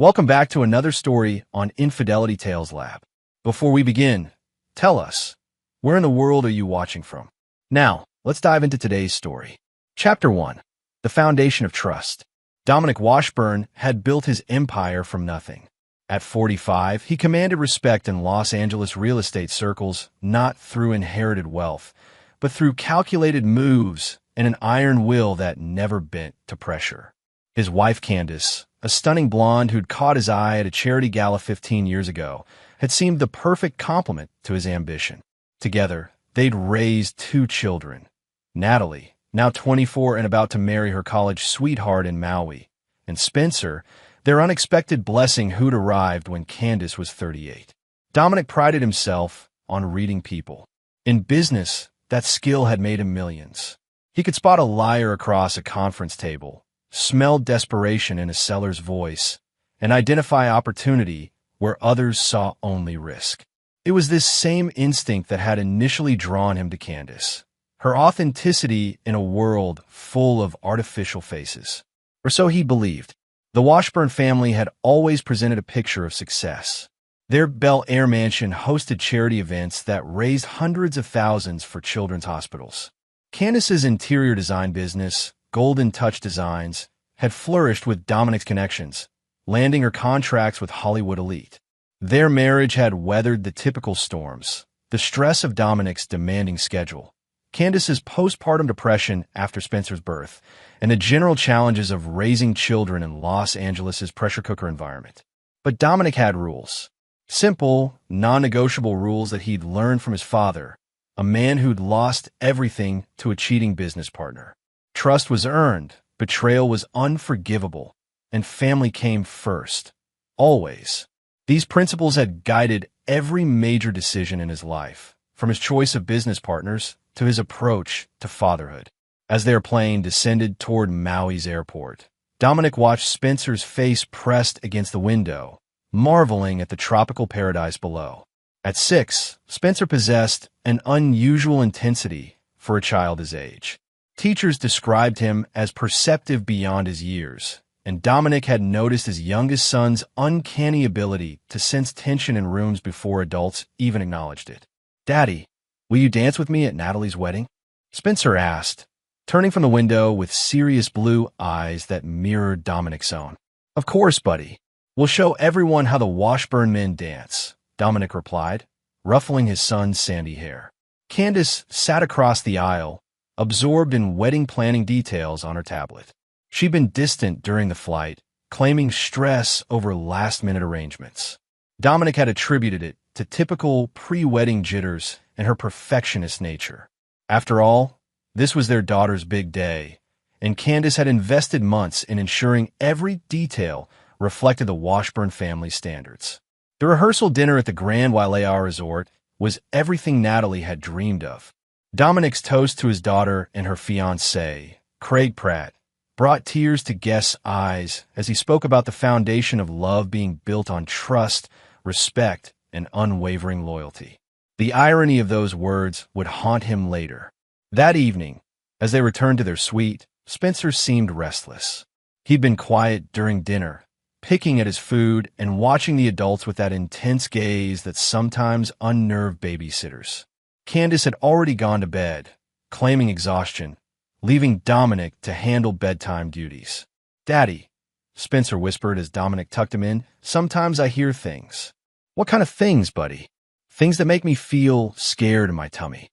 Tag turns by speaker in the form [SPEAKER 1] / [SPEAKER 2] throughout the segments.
[SPEAKER 1] Welcome back to another story on Infidelity Tales Lab. Before we begin, tell us, where in the world are you watching from? Now, let's dive into today's story. Chapter 1. The Foundation of Trust. Dominic Washburn had built his empire from nothing. At 45, he commanded respect in Los Angeles real estate circles, not through inherited wealth, but through calculated moves and an iron will that never bent to pressure. His wife, Candace, a stunning blonde who'd caught his eye at a charity gala 15 years ago, had seemed the perfect complement to his ambition. Together, they'd raised 2 children. Natalie, now 24 and about to marry her college sweetheart in Maui, and Spencer, their unexpected blessing who'd arrived when Candace was 38. Dominic prided himself on reading people. In business, that skill had made him millions. He could spot a liar across a conference table, smell desperation in a seller's voice, and identify opportunity where others saw only risk. It was this same instinct that had initially drawn him to Candace, her authenticity in a world full of artificial faces. Or so he believed. The Washburn family had always presented a picture of success. Their Bel Air mansion hosted charity events that raised hundreds of thousands for children's hospitals. Candace's interior design business, Golden Touch Designs, had flourished with Dominic's connections, landing her contracts with Hollywood elite. Their marriage had weathered the typical storms, the stress of Dominic's demanding schedule, Candace's postpartum depression after Spencer's birth, and the general challenges of raising children in Los Angeles' pressure cooker environment. But Dominic had rules. Simple, non-negotiable rules that he'd learned from his father, a man who'd lost everything to a cheating business partner. Trust was earned, betrayal was unforgivable, and family came first. Always. These principles had guided every major decision in his life, from his choice of business partners to his approach to fatherhood. As their plane descended toward Maui's airport, Dominic watched Spencer's face pressed against the window, marveling at the tropical paradise below. At 6, Spencer possessed an unusual intensity for a child his age. Teachers described him as perceptive beyond his years, and Dominic had noticed his youngest son's uncanny ability to sense tension in rooms before adults even acknowledged it. "Daddy, will you dance with me at Natalie's wedding?" Spencer asked, turning from the window with serious blue eyes that mirrored Dominic's own. "Of course, buddy. We'll show everyone how the Washburn men dance," Dominic replied, ruffling his son's sandy hair. Candace sat across the aisle, absorbed in wedding planning details on her tablet. She'd been distant during the flight, claiming stress over last-minute arrangements. Dominic had attributed it to typical pre-wedding jitters and her perfectionist nature. After all, this was their daughter's big day, and Candace had invested months in ensuring every detail reflected the Washburn family standards. The rehearsal dinner at the Grand Wailea Resort was everything Natalie had dreamed of. Dominic's toast to his daughter and her fiancé, Craig Pratt, brought tears to guests' eyes as he spoke about the foundation of love being built on trust, respect, and unwavering loyalty. The irony of those words would haunt him later. That evening, as they returned to their suite, Spencer seemed restless. He'd been quiet during dinner, picking at his food and watching the adults with that intense gaze that sometimes unnerved babysitters. Candace had already gone to bed, claiming exhaustion, leaving Dominic to handle bedtime duties. "Daddy," Spencer whispered as Dominic tucked him in, "sometimes I hear things." "What kind of things, buddy?" "Things that make me feel scared in my tummy."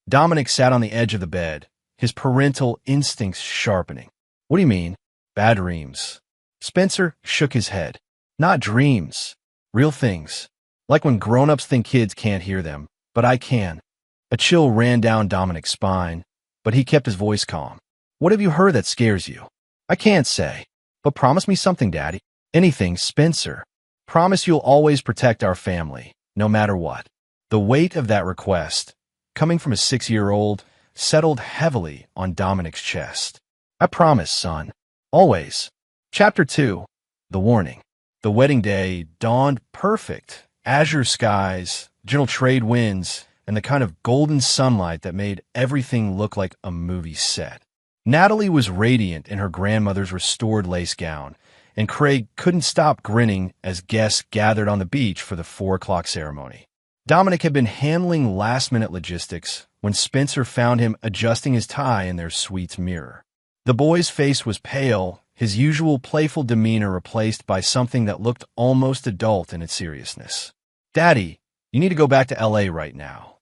[SPEAKER 1] Dominic sat on the edge of the bed, his parental instincts sharpening. "What do you mean?" "Bad dreams." Spencer shook his head. "Not dreams. Real things. Like when grown-ups think kids can't hear them, but I can." A chill ran down Dominic's spine, but he kept his voice calm. "What have you heard that scares you?" "I can't say. But promise me something, Daddy." "Anything, Spencer. Promise you'll always protect our family, no matter what." The weight of that request, coming from a 6-year-old, settled heavily on Dominic's chest. "I promise, son. Always." Chapter 2. The Warning. The wedding day dawned perfect. Azure skies, gentle trade winds, and the kind of golden sunlight that made everything look like a movie set. Natalie was radiant in her grandmother's restored lace gown, and Craig couldn't stop grinning as guests gathered on the beach for the 4 o'clock ceremony. Dominic had been handling last-minute logistics when Spencer found him adjusting his tie in their suite's mirror. The boy's face was pale, his usual playful demeanor replaced by something that looked almost adult in its seriousness. "Daddy, you need to go back to LA right now."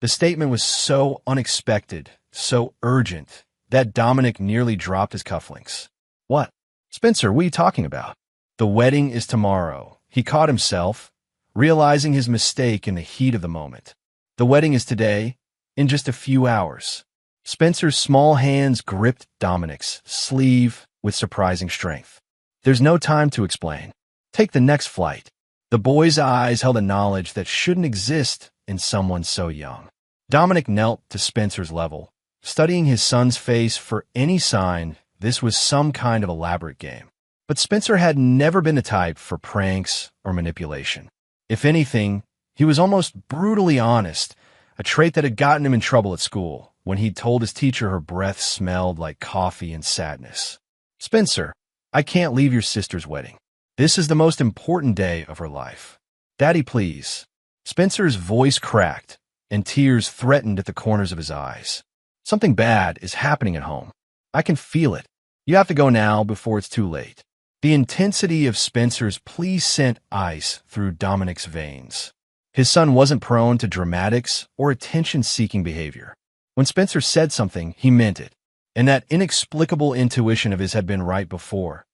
[SPEAKER 1] The statement was so unexpected, so urgent, that Dominic nearly dropped his cufflinks. "What? Spencer, what are you talking about?" "The wedding is tomorrow," he caught himself, realizing his mistake in the heat of the moment. "The wedding is today, in just a few hours." Spencer's small hands gripped Dominic's sleeve with surprising strength. "There's no time to explain. Take the next flight." The boy's eyes held a knowledge that shouldn't exist in someone so young. Dominic knelt to Spencer's level, studying his son's face for any sign this was some kind of elaborate game. But Spencer had never been the type for pranks or manipulation. If anything, he was almost brutally honest, a trait that had gotten him in trouble at school when he'd told his teacher her breath smelled like coffee and sadness. "Spencer, I can't leave your sister's wedding. This is the most important day of her life. Daddy, please." Spencer's voice cracked, and tears threatened at the corners of his eyes. "Something bad is happening at home. I can feel it. You have to go now before it's too late." The intensity of Spencer's plea sent ice through Dominic's veins. His son wasn't prone to dramatics or attention-seeking behavior. When Spencer said something, he meant it, and that inexplicable intuition of his had been right before.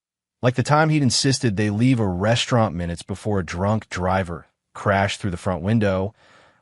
[SPEAKER 1] Like the time he'd insisted they leave a restaurant minutes before a drunk driver crashed through the front window,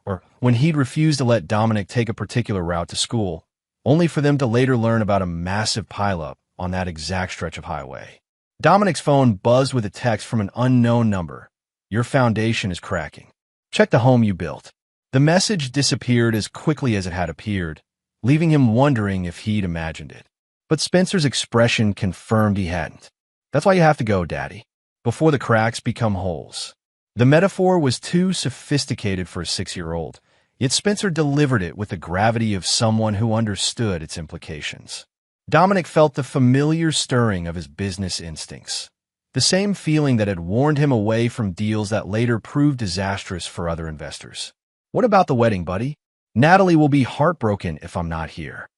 [SPEAKER 1] or when he'd refused to let Dominic take a particular route to school, only for them to later learn about a massive pileup on that exact stretch of highway. Dominic's phone buzzed with a text from an unknown number. "Your foundation is cracking. Check the home you built." The message disappeared as quickly as it had appeared, leaving him wondering if he'd imagined it. But Spencer's expression confirmed he hadn't. "That's why you have to go, Daddy, before the cracks become holes." The metaphor was too sophisticated for a 6-year-old, yet Spencer delivered it with the gravity of someone who understood its implications. Dominic felt the familiar stirring of his business instincts, the same feeling that had warned him away from deals that later proved disastrous for other investors. "What about the wedding, buddy? Natalie will be heartbroken if I'm not here."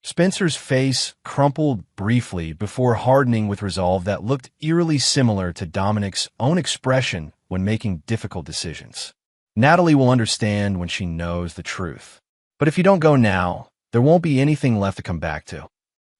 [SPEAKER 1] Spencer's face crumpled briefly before hardening with resolve that looked eerily similar to Dominic's own expression when making difficult decisions. "Natalie will understand when she knows the truth. But if you don't go now, there won't be anything left to come back to."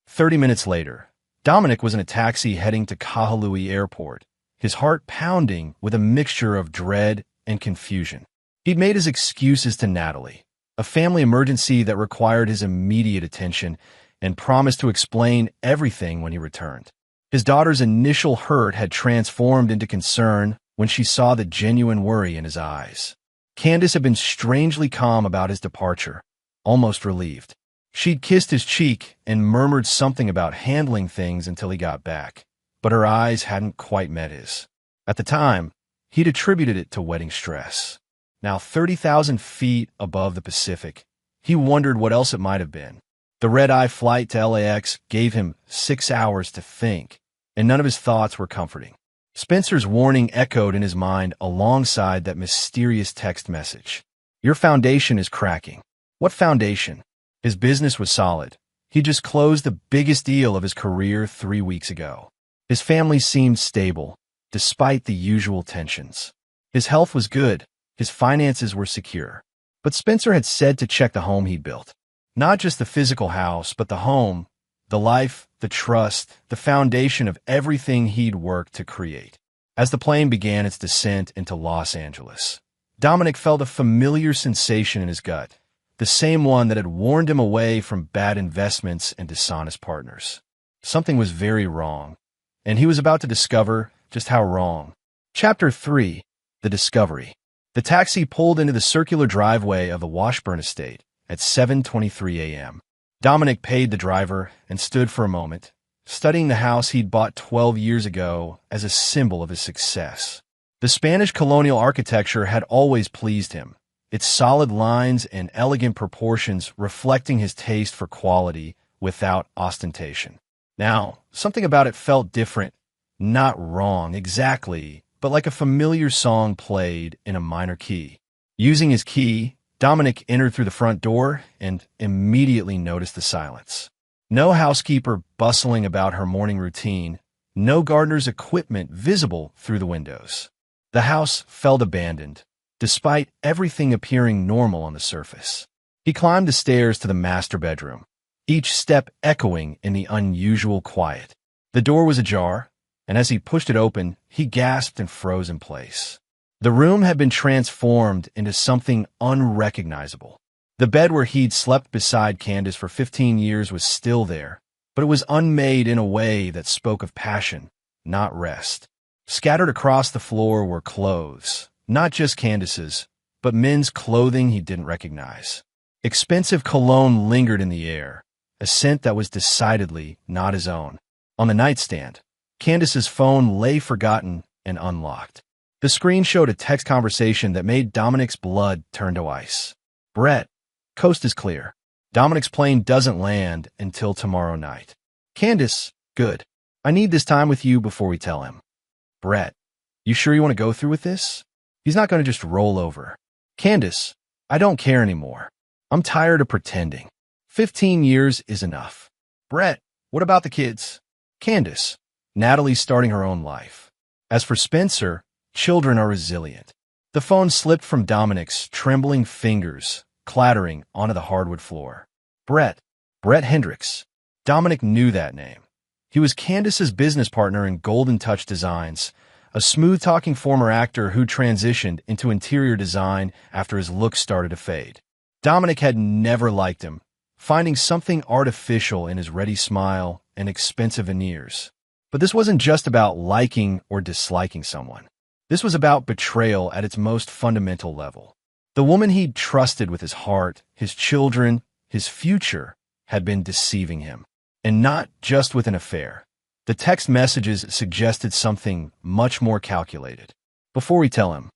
[SPEAKER 1] 30 minutes later, Dominic was in a taxi heading to Kahului Airport, his heart pounding with a mixture of dread and confusion. He'd made his excuses to Natalie, a family emergency that required his immediate attention, and promised to explain everything when he returned. His daughter's initial hurt had transformed into concern when she saw the genuine worry in his eyes. Candace had been strangely calm about his departure, almost relieved. She'd kissed his cheek and murmured something about handling things until he got back, but her eyes hadn't quite met his. At the time, he'd attributed it to wedding stress. Now 30,000 feet above the Pacific, he wondered what else it might have been. The red-eye flight to LAX gave him 6 hours to think, and none of his thoughts were comforting. Spencer's warning echoed in his mind alongside that mysterious text message. "Your foundation is cracking." What foundation? His business was solid. He just closed the biggest deal of his career 3 weeks ago. His family seemed stable, despite the usual tensions. His health was good. His finances were secure. But Spencer had said to check the home he'd built. Not just the physical house, but the home, the life, the trust, the foundation of everything he'd worked to create. As the plane began its descent into Los Angeles, Dominic felt a familiar sensation in his gut, the same one that had warned him away from bad investments and dishonest partners. Something was very wrong, and he was about to discover just how wrong. Chapter 3: The Discovery. The taxi pulled into the circular driveway of the Washburn estate at 7:23 a.m. Dominic paid the driver and stood for a moment, studying the house he'd bought 12 years ago as a symbol of his success. The Spanish colonial architecture had always pleased him, its solid lines and elegant proportions reflecting his taste for quality without ostentation. Now, something about it felt different, Not wrong, exactly, but like a familiar song played in a minor key. Using his key, Dominic entered through the front door and immediately noticed the silence. No housekeeper bustling about her morning routine, no gardener's equipment visible through the windows. The house felt abandoned, despite everything appearing normal on the surface. He climbed the stairs to the master bedroom, each step echoing in the unusual quiet. The door was ajar, and as he pushed it open, he gasped and froze in place. The room had been transformed into something unrecognizable. The bed where he'd slept beside Candace for 15 years was still there, but it was unmade in a way that spoke of passion, not rest. Scattered across the floor were clothes, not just Candace's, but men's clothing he didn't recognize. Expensive cologne lingered in the air, a scent that was decidedly not his own. On the nightstand, Candace's phone lay forgotten and unlocked. The screen showed a text conversation that made Dominic's blood turn to ice. Brett, coast is clear. Dominic's plane doesn't land until tomorrow night. Candace, good. I need this time with you before we tell him. Brett, you sure you want to go through with this? He's not going to just roll over. Candace, I don't care anymore. I'm tired of pretending. 15 years is enough. Brett, what about the kids? Candace, Natalie's starting her own life. As for Spencer, children are resilient. The phone slipped from Dominic's trembling fingers, clattering onto the hardwood floor. Brett Hendricks. Dominic knew that name. He was Candace's business partner in Golden Touch Designs, a smooth-talking former actor who transitioned into interior design after his look started to fade. Dominic had never liked him, finding something artificial in his ready smile and expensive veneers. But this wasn't just about liking or disliking someone. This was about betrayal at its most fundamental level. The woman he'd trusted with his heart, his children, his future, had been deceiving him. And not just with an affair. The text messages suggested something much more calculated. Before we tell him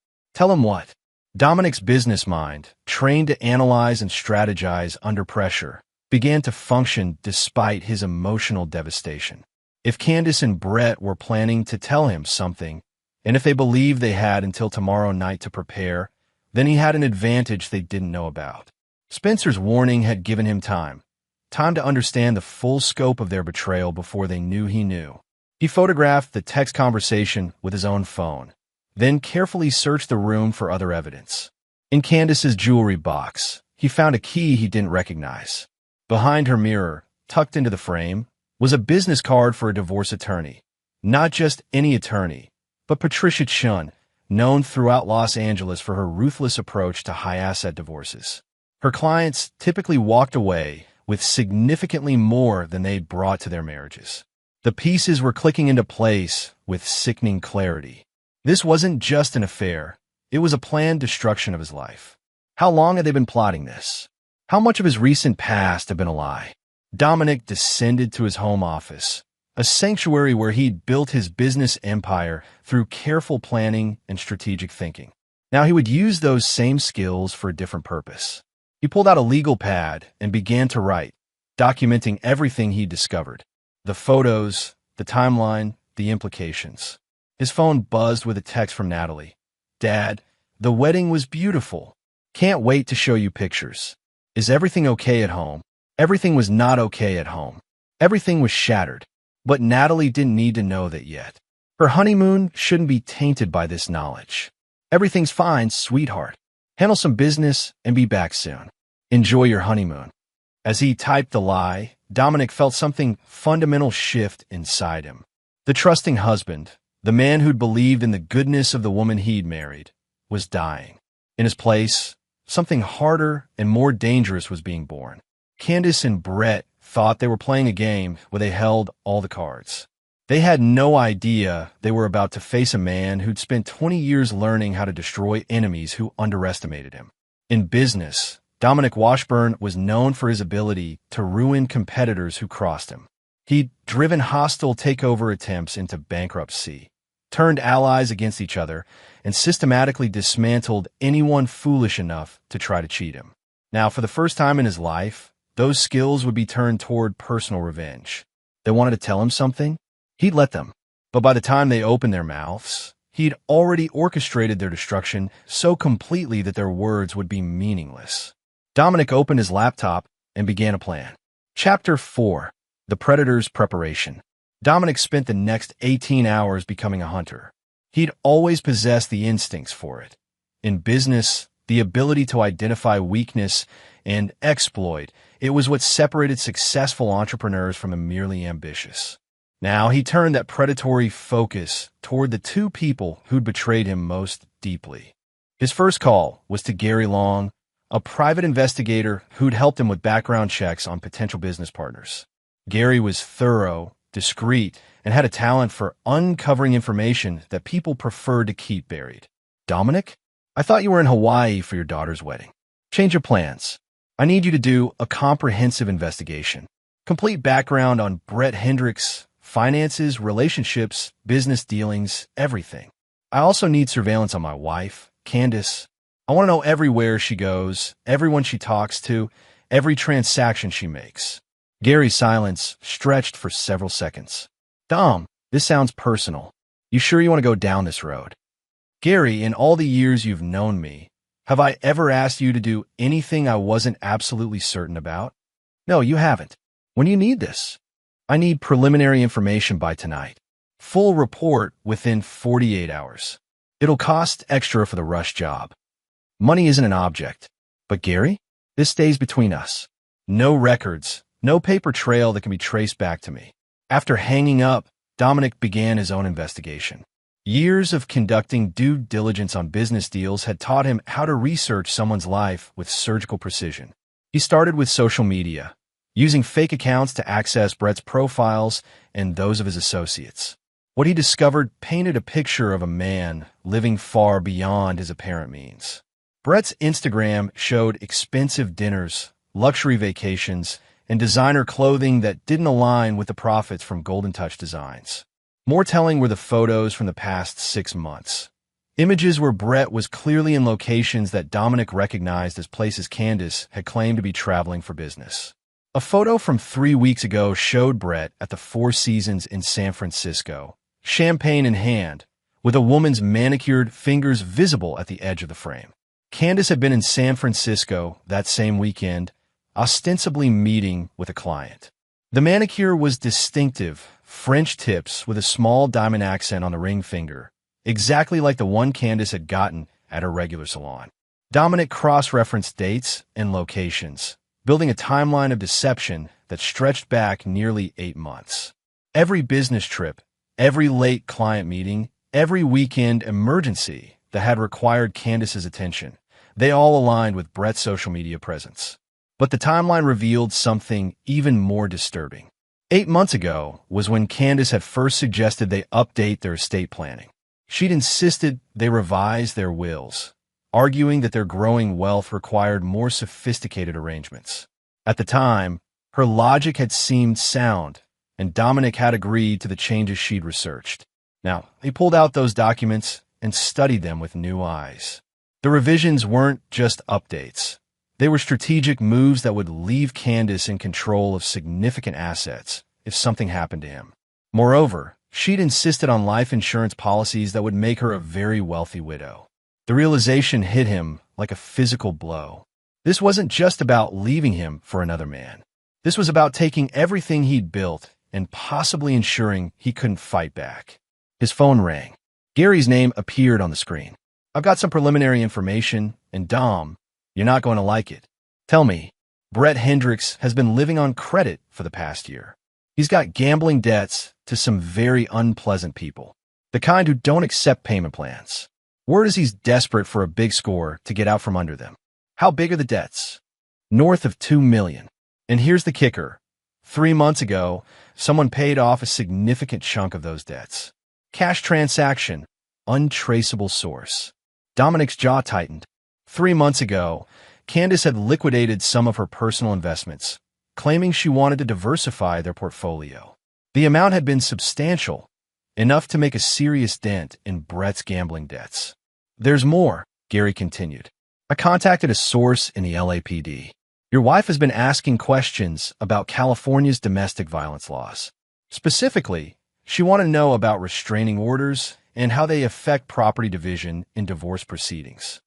[SPEAKER 1] what? Dominic's business mind, trained to analyze and strategize under pressure, began to function despite his emotional devastation. If Candace and Brett were planning to tell him something, and if they believed they had until tomorrow night to prepare, then he had an advantage they didn't know about. Spencer's warning had given him time to understand the full scope of their betrayal before they knew he knew. He photographed the text conversation with his own phone, then carefully searched the room for other evidence. In Candace's jewelry box, he found a key he didn't recognize. Behind her mirror, tucked into the frame, was a business card for a divorce attorney. Not just any attorney, but Patricia Chun, known throughout Los Angeles for her ruthless approach to high-asset divorces. Her clients typically walked away with significantly more than they'd brought to their marriages. The pieces were clicking into place with sickening clarity. This wasn't just an affair. It was a planned destruction of his life. How long had they been plotting this? How much of his recent past had been a lie? Dominic descended to his home office, a sanctuary where he'd built his business empire through careful planning and strategic thinking. Now he would use those same skills for a different purpose. He pulled out a legal pad and began to write, documenting everything he discovered. The photos, the timeline, the implications. His phone buzzed with a text from Natalie. Dad, the wedding was beautiful. Can't wait to show you pictures. Is everything okay at home? Everything was not okay at home. Everything was shattered. But Natalie didn't need to know that yet. Her honeymoon shouldn't be tainted by this knowledge. Everything's fine, sweetheart. Handle some business and be back soon. Enjoy your honeymoon. As he typed the lie, Dominic felt something fundamental shift inside him. The trusting husband, the man who'd believed in the goodness of the woman he'd married, was dying. In his place, something harder and more dangerous was being born. Candace and Brett thought they were playing a game where they held all the cards. They had no idea they were about to face a man who'd spent 20 years learning how to destroy enemies who underestimated him. In business, Dominic Washburn was known for his ability to ruin competitors who crossed him. He'd driven hostile takeover attempts into bankruptcy, turned allies against each other, and systematically dismantled anyone foolish enough to try to cheat him. Now, for the first time in his life, those skills would be turned toward personal revenge. They wanted to tell him something? He'd let them. But by the time they opened their mouths, he'd already orchestrated their destruction so completely that their words would be meaningless. Dominic opened his laptop and began a plan. Chapter 4. The Predator's Preparation. Dominic spent the next 18 hours becoming a hunter. He'd always possessed the instincts for it. In business, the ability to identify weakness and exploit, it was what separated successful entrepreneurs from the merely ambitious. Now he turned that predatory focus toward the two people who'd betrayed him most deeply. His first call was to Gary Long, a private investigator who'd helped him with background checks on potential business partners. Gary was thorough, discreet, and had a talent for uncovering information that people preferred to keep buried. Dominic, I thought you were in Hawaii for your daughter's wedding. Change your plans. I need you to do a comprehensive investigation. Complete background on Brett Hendricks, finances, relationships, business dealings, everything. I also need surveillance on my wife, Candace. I want to know everywhere she goes, everyone she talks to, every transaction she makes. Gary's silence stretched for several seconds. Dom, this sounds personal. You sure you want to go down this road? Gary, in all the years you've known me, have I ever asked you to do anything I wasn't absolutely certain about? No, you haven't. When do you need this? I need preliminary information by tonight. Full report within 48 hours. It'll cost extra for the rush job. Money isn't an object. But Gary, this stays between us. No records, no paper trail that can be traced back to me. After hanging up, Dominic began his own investigation. Years of conducting due diligence on business deals had taught him how to research someone's life with surgical precision. He started with social media, using fake accounts to access Brett's profiles and those of his associates. What he discovered painted a picture of a man living far beyond his apparent means. Brett's Instagram showed expensive dinners, luxury vacations, and designer clothing that didn't align with the profits from Golden Touch Designs. More telling were the photos from the past 6 months. Images where Brett was clearly in locations that Dominic recognized as places Candace had claimed to be traveling for business. A photo from 3 weeks ago showed Brett at the Four Seasons in San Francisco, champagne in hand, with a woman's manicured fingers visible at the edge of the frame. Candace had been in San Francisco that same weekend, ostensibly meeting with a client. The manicure was distinctive, French tips with a small diamond accent on the ring finger, exactly like the one Candace had gotten at her regular salon. Dominic cross-referenced dates and locations, building a timeline of deception that stretched back nearly 8 months. Every business trip, every late client meeting, every weekend emergency that had required Candace's attention, they all aligned with Brett's social media presence. But the timeline revealed something even more disturbing. 8 months ago was when Candace had first suggested they update their estate planning. She'd insisted they revise their wills, arguing that their growing wealth required more sophisticated arrangements. At the time, her logic had seemed sound, and Dominic had agreed to the changes she'd researched. Now, he pulled out those documents and studied them with new eyes. The revisions weren't just updates. They were strategic moves that would leave Candace in control of significant assets if something happened to him. Moreover, she'd insisted on life insurance policies that would make her a very wealthy widow. The realization hit him like a physical blow. This wasn't just about leaving him for another man. This was about taking everything he'd built and possibly ensuring he couldn't fight back. His phone rang. Gary's name appeared on the screen. I've got some preliminary information, and Dom, you're not going to like it. Tell me, Brett Hendricks has been living on credit for the past year. He's got gambling debts to some very unpleasant people, the kind who don't accept payment plans. Word is he's desperate for a big score to get out from under them. How big are the debts? North of $2 million. And here's the kicker. 3 months ago, someone paid off a significant chunk of those debts. Cash transaction, untraceable source. Dominic's jaw tightened. 3 months ago, Candace had liquidated some of her personal investments, claiming she wanted to diversify their portfolio. The amount had been substantial, enough to make a serious dent in Brett's gambling debts. There's more, Gary continued. I contacted a source in the LAPD. Your wife has been asking questions about California's domestic violence laws. Specifically, She wanted to know about restraining orders and how they affect property division in divorce proceedings.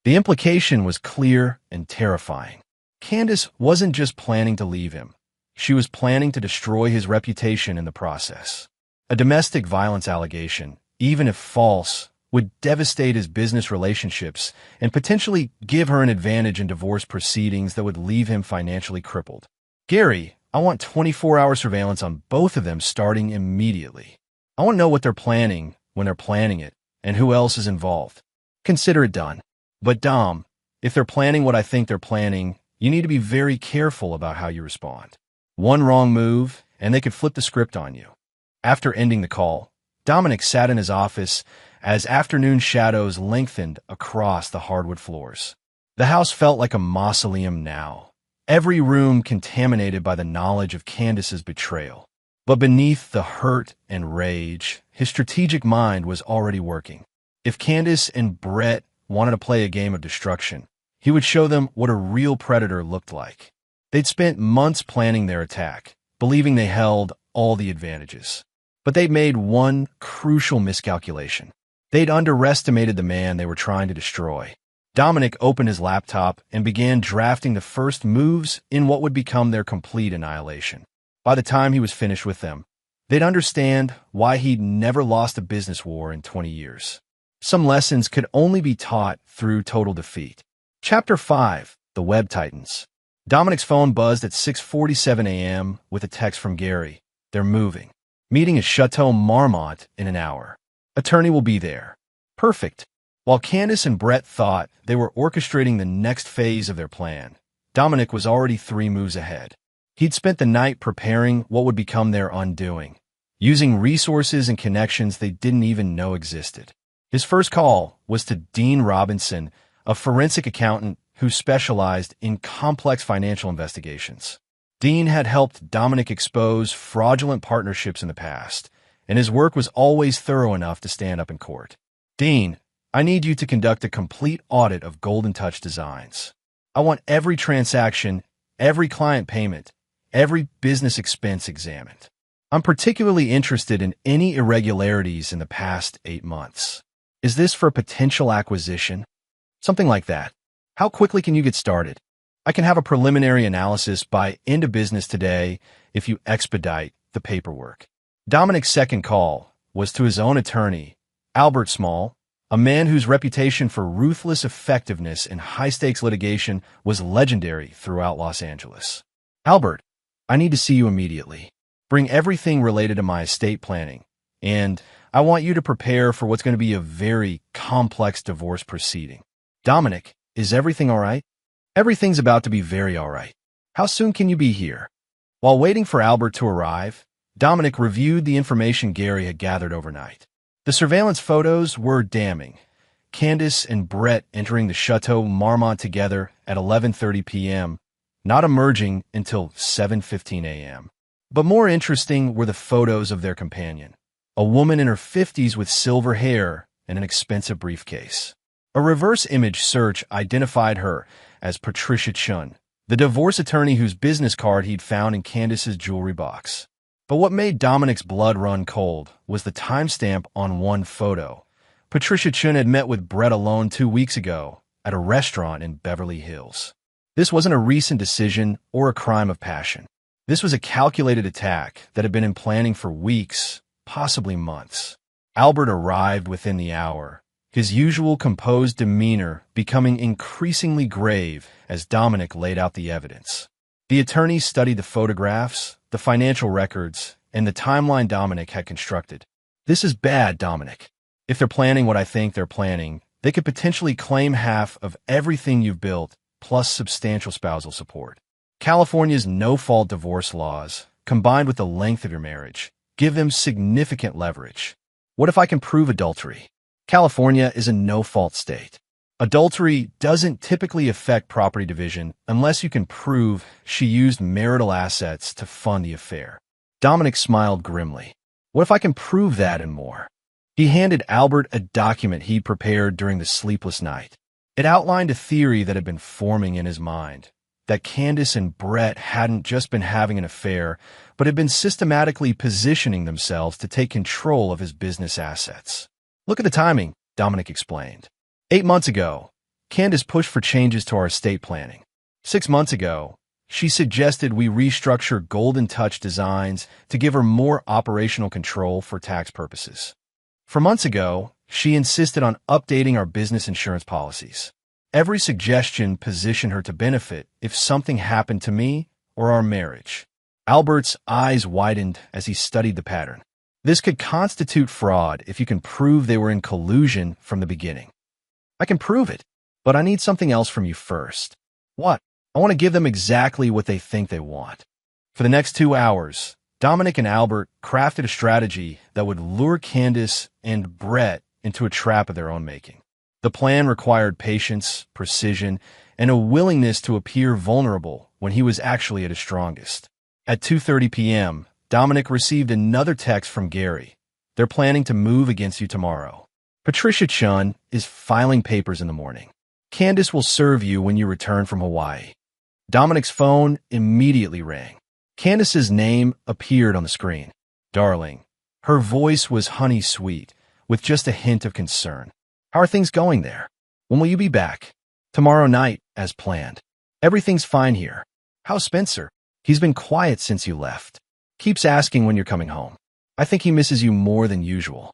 [SPEAKER 1] The implication was clear and terrifying. Candace wasn't just planning to leave him. She was planning to destroy his reputation in the process. A domestic violence allegation, even if false, would devastate his business relationships and potentially give her an advantage in divorce proceedings that would leave him financially crippled. Gary, I want 24-hour surveillance on both of them starting immediately. I want to know what they're planning when they're planning it and who else is involved. Consider it done. But Dom, if they're planning what I think they're planning, you need to be very careful about how you respond. One wrong move, and they could flip the script on you. After ending the call, Dominic sat in his office as afternoon shadows lengthened across the hardwood floors. The house felt like a mausoleum now, every room contaminated by the knowledge of Candace's betrayal. But beneath the hurt and rage, his strategic mind was already working. If Candace and Brett wanted to play a game of destruction, he would show them what a real predator looked like. They'd spent months planning their attack, believing they held all the advantages. But they'd made one crucial miscalculation. They'd underestimated the man they were trying to destroy. Dominic opened his laptop and began drafting the first moves in what would become their complete annihilation. By the time he was finished with them, they'd understand why he'd never lost a business war in 20 years. Some lessons could only be taught through total defeat. Chapter 5. The Web Titans. Dominic's phone buzzed at 6:47 a.m. with a text from Gary. They're moving. Meeting at Chateau Marmont in an hour. Attorney will be there. Perfect. While Candace and Brett thought they were orchestrating the next phase of their plan, Dominic was already 3 moves ahead. He'd spent the night preparing what would become their undoing, using resources and connections they didn't even know existed. His first call was to Dean Robinson, a forensic accountant who specialized in complex financial investigations. Dean had helped Dominic expose fraudulent partnerships in the past, and his work was always thorough enough to stand up in court. Dean, I need you to conduct a complete audit of Golden Touch Designs. I want every transaction, every client payment, every business expense examined. I'm particularly interested in any irregularities in the past 8 months. Is this for potential acquisition? Something like that. How quickly can you get started? I can have a preliminary analysis by end of business today if you expedite the paperwork. Dominic's second call was to his own attorney, Albert Small, a man whose reputation for ruthless effectiveness in high-stakes litigation was legendary throughout Los Angeles. Albert, I need to see you immediately. Bring everything related to my estate planning, and I want you to prepare for what's going to be a very complex divorce proceeding. Dominic, is everything all right? Everything's about to be very all right. How soon can you be here? While waiting for Albert to arrive, Dominic reviewed the information Gary had gathered overnight. The surveillance photos were damning. Candace and Brett entering the Chateau Marmont together at 11:30 p.m., not emerging until 7:15 a.m. But more interesting were the photos of their companion, a woman in her 50s with silver hair and an expensive briefcase. A reverse image search identified her as Patricia Chun, the divorce attorney whose business card he'd found in Candace's jewelry box. But what made Dominic's blood run cold was the timestamp on one photo. Patricia Chun had met with Brett alone 2 weeks ago at a restaurant in Beverly Hills. This wasn't a recent decision or a crime of passion. This was a calculated attack that had been in planning for weeks, possibly months. Albert arrived within the hour, his usual composed demeanor becoming increasingly grave as Dominic laid out the evidence. The attorney studied the photographs, the financial records, and the timeline Dominic had constructed. This is bad, Dominic. If they're planning what I think they're planning, they could potentially claim half of everything you've built, plus substantial spousal support. California's no-fault divorce laws, combined with the length of your marriage, give them significant leverage. What if I can prove adultery? California is a no-fault state. Adultery doesn't typically affect property division unless you can prove she used marital assets to fund the affair. Dominic smiled grimly. What if I can prove that and more? He handed Albert a document he'd prepared during the sleepless night. It outlined a theory that had been forming in his mind. that Candace and Brett hadn't just been having an affair, but had been systematically positioning themselves to take control of his business assets. Look at the timing, Dominic explained. 8 months ago, Candace pushed for changes to our estate planning. 6 months ago, she suggested we restructure Golden Touch Designs to give her more operational control for tax purposes. 4 months ago, she insisted on updating our business insurance policies. Every suggestion positioned her to benefit if something happened to me or our marriage. Albert's eyes widened as he studied the pattern. This could constitute fraud if you can prove they were in collusion from the beginning. I can prove it, but I need something else from you first. What? I want to give them exactly what they think they want. For the next 2 hours, Dominic and Albert crafted a strategy that would lure Candace and Brett into a trap of their own making. The plan required patience, precision, and a willingness to appear vulnerable when he was actually at his strongest. At 2:30 p.m., Dominic received another text from Gary. They're planning to move against you tomorrow. Patricia Chun is filing papers in the morning. Candace will serve you when you return from Hawaii. Dominic's phone immediately rang. Candace's name appeared on the screen. Darling. Her voice was honey-sweet, with just a hint of concern. How are things going there? When will you be back? Tomorrow night, as planned. Everything's fine here. How's Spencer? He's been quiet since you left. Keeps asking when you're coming home. I think he misses you more than usual.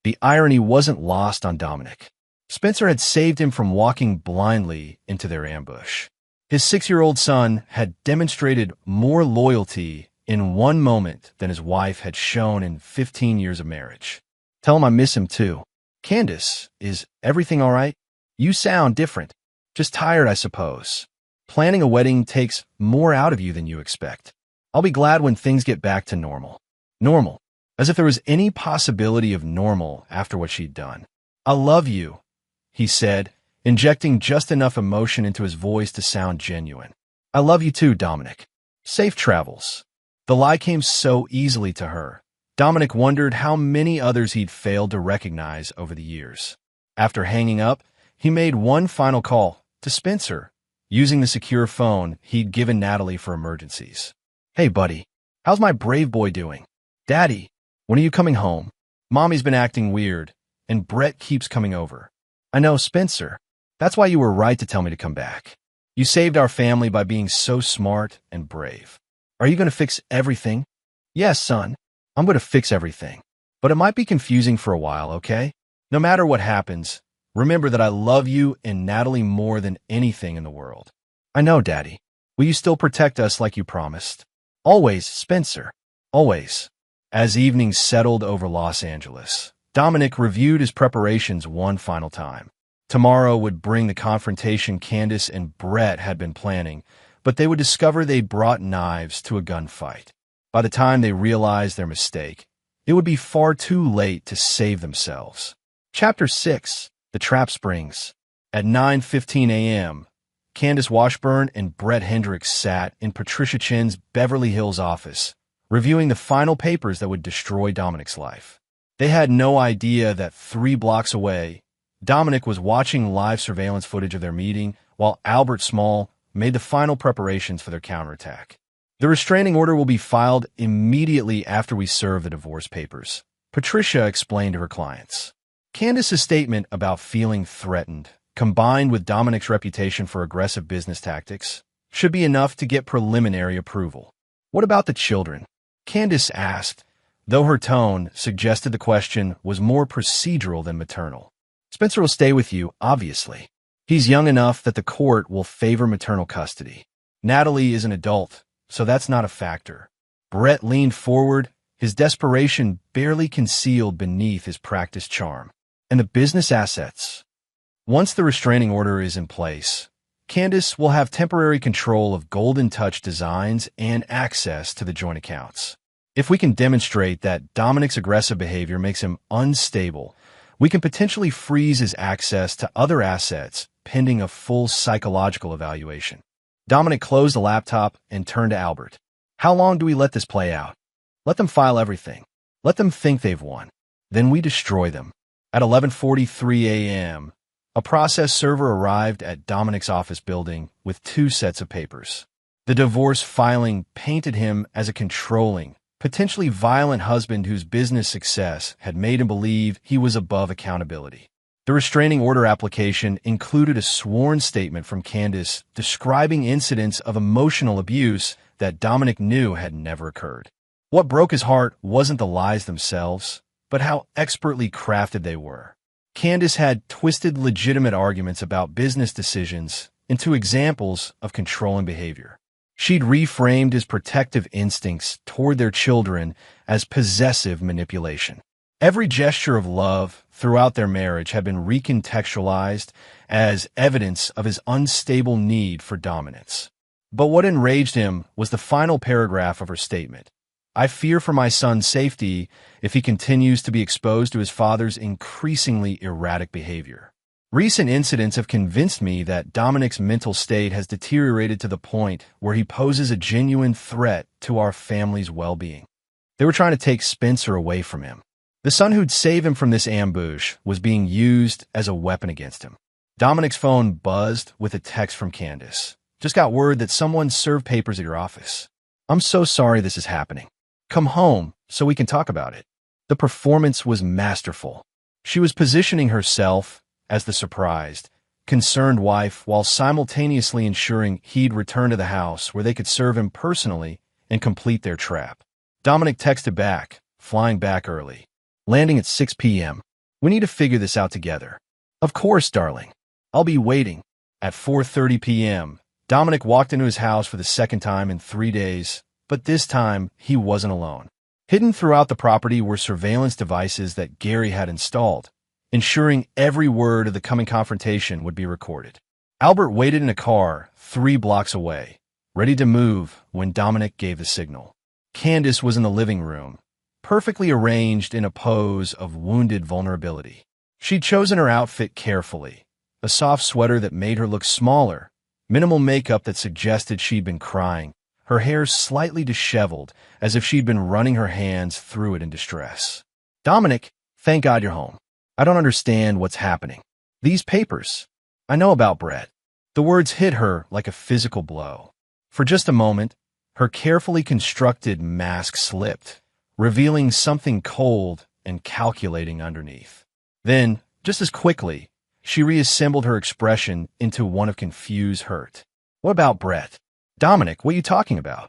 [SPEAKER 1] The irony wasn't lost on Dominic. Spencer had saved him from walking blindly into their ambush. His 6-year-old son had demonstrated more loyalty in one moment than his wife had shown in 15 years of marriage. Tell him I miss him too. Candace, is everything all right? You sound different. Just tired, I suppose. Planning a wedding takes more out of you than you expect. I'll be glad when things get back to normal. Normal. As if there was any possibility of normal after what she'd done. I love you, he said, injecting just enough emotion into his voice to sound genuine. I love you too, Dominic. Safe travels. The lie came so easily to her. Dominic wondered how many others he'd failed to recognize over the years. After hanging up, he made one final call to Spencer, using the secure phone he'd given Natalie for emergencies. Hey, buddy. How's my brave boy doing? Daddy, when are you coming home? Mommy's been acting weird, and Brett keeps coming over. I know, Spencer. That's why you were right to tell me to come back. You saved our family by being so smart and brave. Are you going to fix everything? Yes, son. I'm going to fix everything. But it might be confusing for a while, okay? No matter what happens, remember that I love you and Natalie more than anything in the world. I know, Daddy. Will you still protect us like you promised? Always, Spencer. Always. As evening settled over Los Angeles, Dominic reviewed his preparations one final time. Tomorrow would bring the confrontation Candace and Brett had been planning, but they would discover they'd brought knives to a gunfight. By the time they realized their mistake, it would be far too late to save themselves. Chapter 6. The Trap Springs. At 9:15 a.m., Candace Washburn and Brett Hendricks sat in Patricia Chin's Beverly Hills office, reviewing the final papers that would destroy Dominic's life. They had no idea that 3 blocks away, Dominic was watching live surveillance footage of their meeting while Albert Small made the final preparations for their counterattack. The restraining order will be filed immediately after we serve the divorce papers, Patricia explained to her clients. Candace's statement about feeling threatened, combined with Dominic's reputation for aggressive business tactics, should be enough to get preliminary approval. What about the children? Candace asked, though her tone suggested the question was more procedural than maternal. Spencer will stay with you, obviously. He's young enough that the court will favor maternal custody. Natalie is an adult, so that's not a factor. Brett leaned forward, his desperation barely concealed beneath his practiced charm. And the business assets. Once the restraining order is in place, Candace will have temporary control of Golden Touch Designs and access to the joint accounts. If we can demonstrate that Dominic's aggressive behavior makes him unstable, we can potentially freeze his access to other assets pending a full psychological evaluation. Dominic closed the laptop and turned to Albert. How long do we let this play out? Let them file everything. Let them think they've won. Then we destroy them. At 11:43 a.m., A process server arrived at Dominic's office building with 2 sets of papers. The divorce filing painted him as a controlling, potentially violent husband whose business success had made him believe he was above accountability. The restraining order application included a sworn statement from Candace describing incidents of emotional abuse that Dominic knew had never occurred. What broke his heart wasn't the lies themselves, but how expertly crafted they were. Candace had twisted legitimate arguments about business decisions into examples of controlling behavior. She'd reframed his protective instincts toward their children as possessive manipulation. Every gesture of love throughout their marriage had been recontextualized as evidence of his unstable need for dominance. But what enraged him was the final paragraph of her statement. I fear for my son's safety if he continues to be exposed to his father's increasingly erratic behavior. Recent incidents have convinced me that Dominic's mental state has deteriorated to the point where he poses a genuine threat to our family's well-being. They were trying to take Spencer away from him. The son who'd save him from this ambush was being used as a weapon against him. Dominic's phone buzzed with a text from Candace. Just got word that someone served papers at your office. I'm so sorry this is happening. Come home so we can talk about it. The performance was masterful. She was positioning herself as the surprised, concerned wife while simultaneously ensuring he'd return to the house where they could serve him personally and complete their trap. Dominic texted back, flying back early. Landing at 6 p.m. We need to figure this out together. Of course, darling. I'll be waiting. At 4:30 p.m., Dominic walked into his house for the second time in 3 days, but this time he wasn't alone. Hidden throughout the property were surveillance devices that Gary had installed, ensuring every word of the coming confrontation would be recorded. Albert waited in a car 3 blocks away, ready to move when Dominic gave the signal. Candace was in the living room, perfectly arranged in a pose of wounded vulnerability. She'd chosen her outfit carefully, a soft sweater that made her look smaller, minimal makeup that suggested she'd been crying, her hair slightly disheveled as if she'd been running her hands through it in distress. Dominic, thank God you're home. I don't understand what's happening. These papers. I know about Brett. The words hit her like a physical blow. For just a moment, her carefully constructed mask slipped, revealing something cold and calculating underneath. Then, just as quickly, she reassembled her expression into one of confused hurt. What about Brett? Dominic, what are you talking about?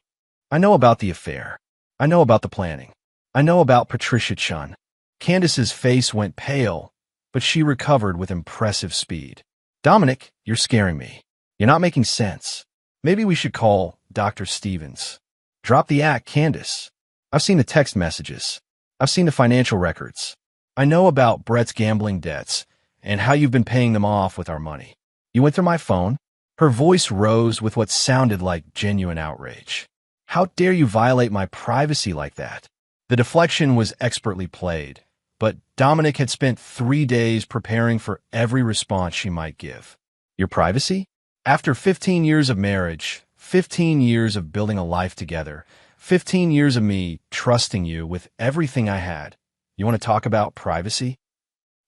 [SPEAKER 1] I know about the affair. I know about the planning. I know about Patricia Chun. Candace's face went pale, but she recovered with impressive speed. Dominic, you're scaring me. You're not making sense. Maybe we should call Dr. Stevens. Drop the act, Candace. I've seen the text messages. I've seen the financial records. I know about Brett's gambling debts and how you've been paying them off with our money. You went through my phone? Her voice rose with what sounded like genuine outrage. How dare you violate my privacy like that? The deflection was expertly played, but Dominic had spent 3 days preparing for every response she might give. Your privacy? After 15 years of marriage, 15 years of building a life together, 15 years of me trusting you with everything I had. You want to talk about privacy?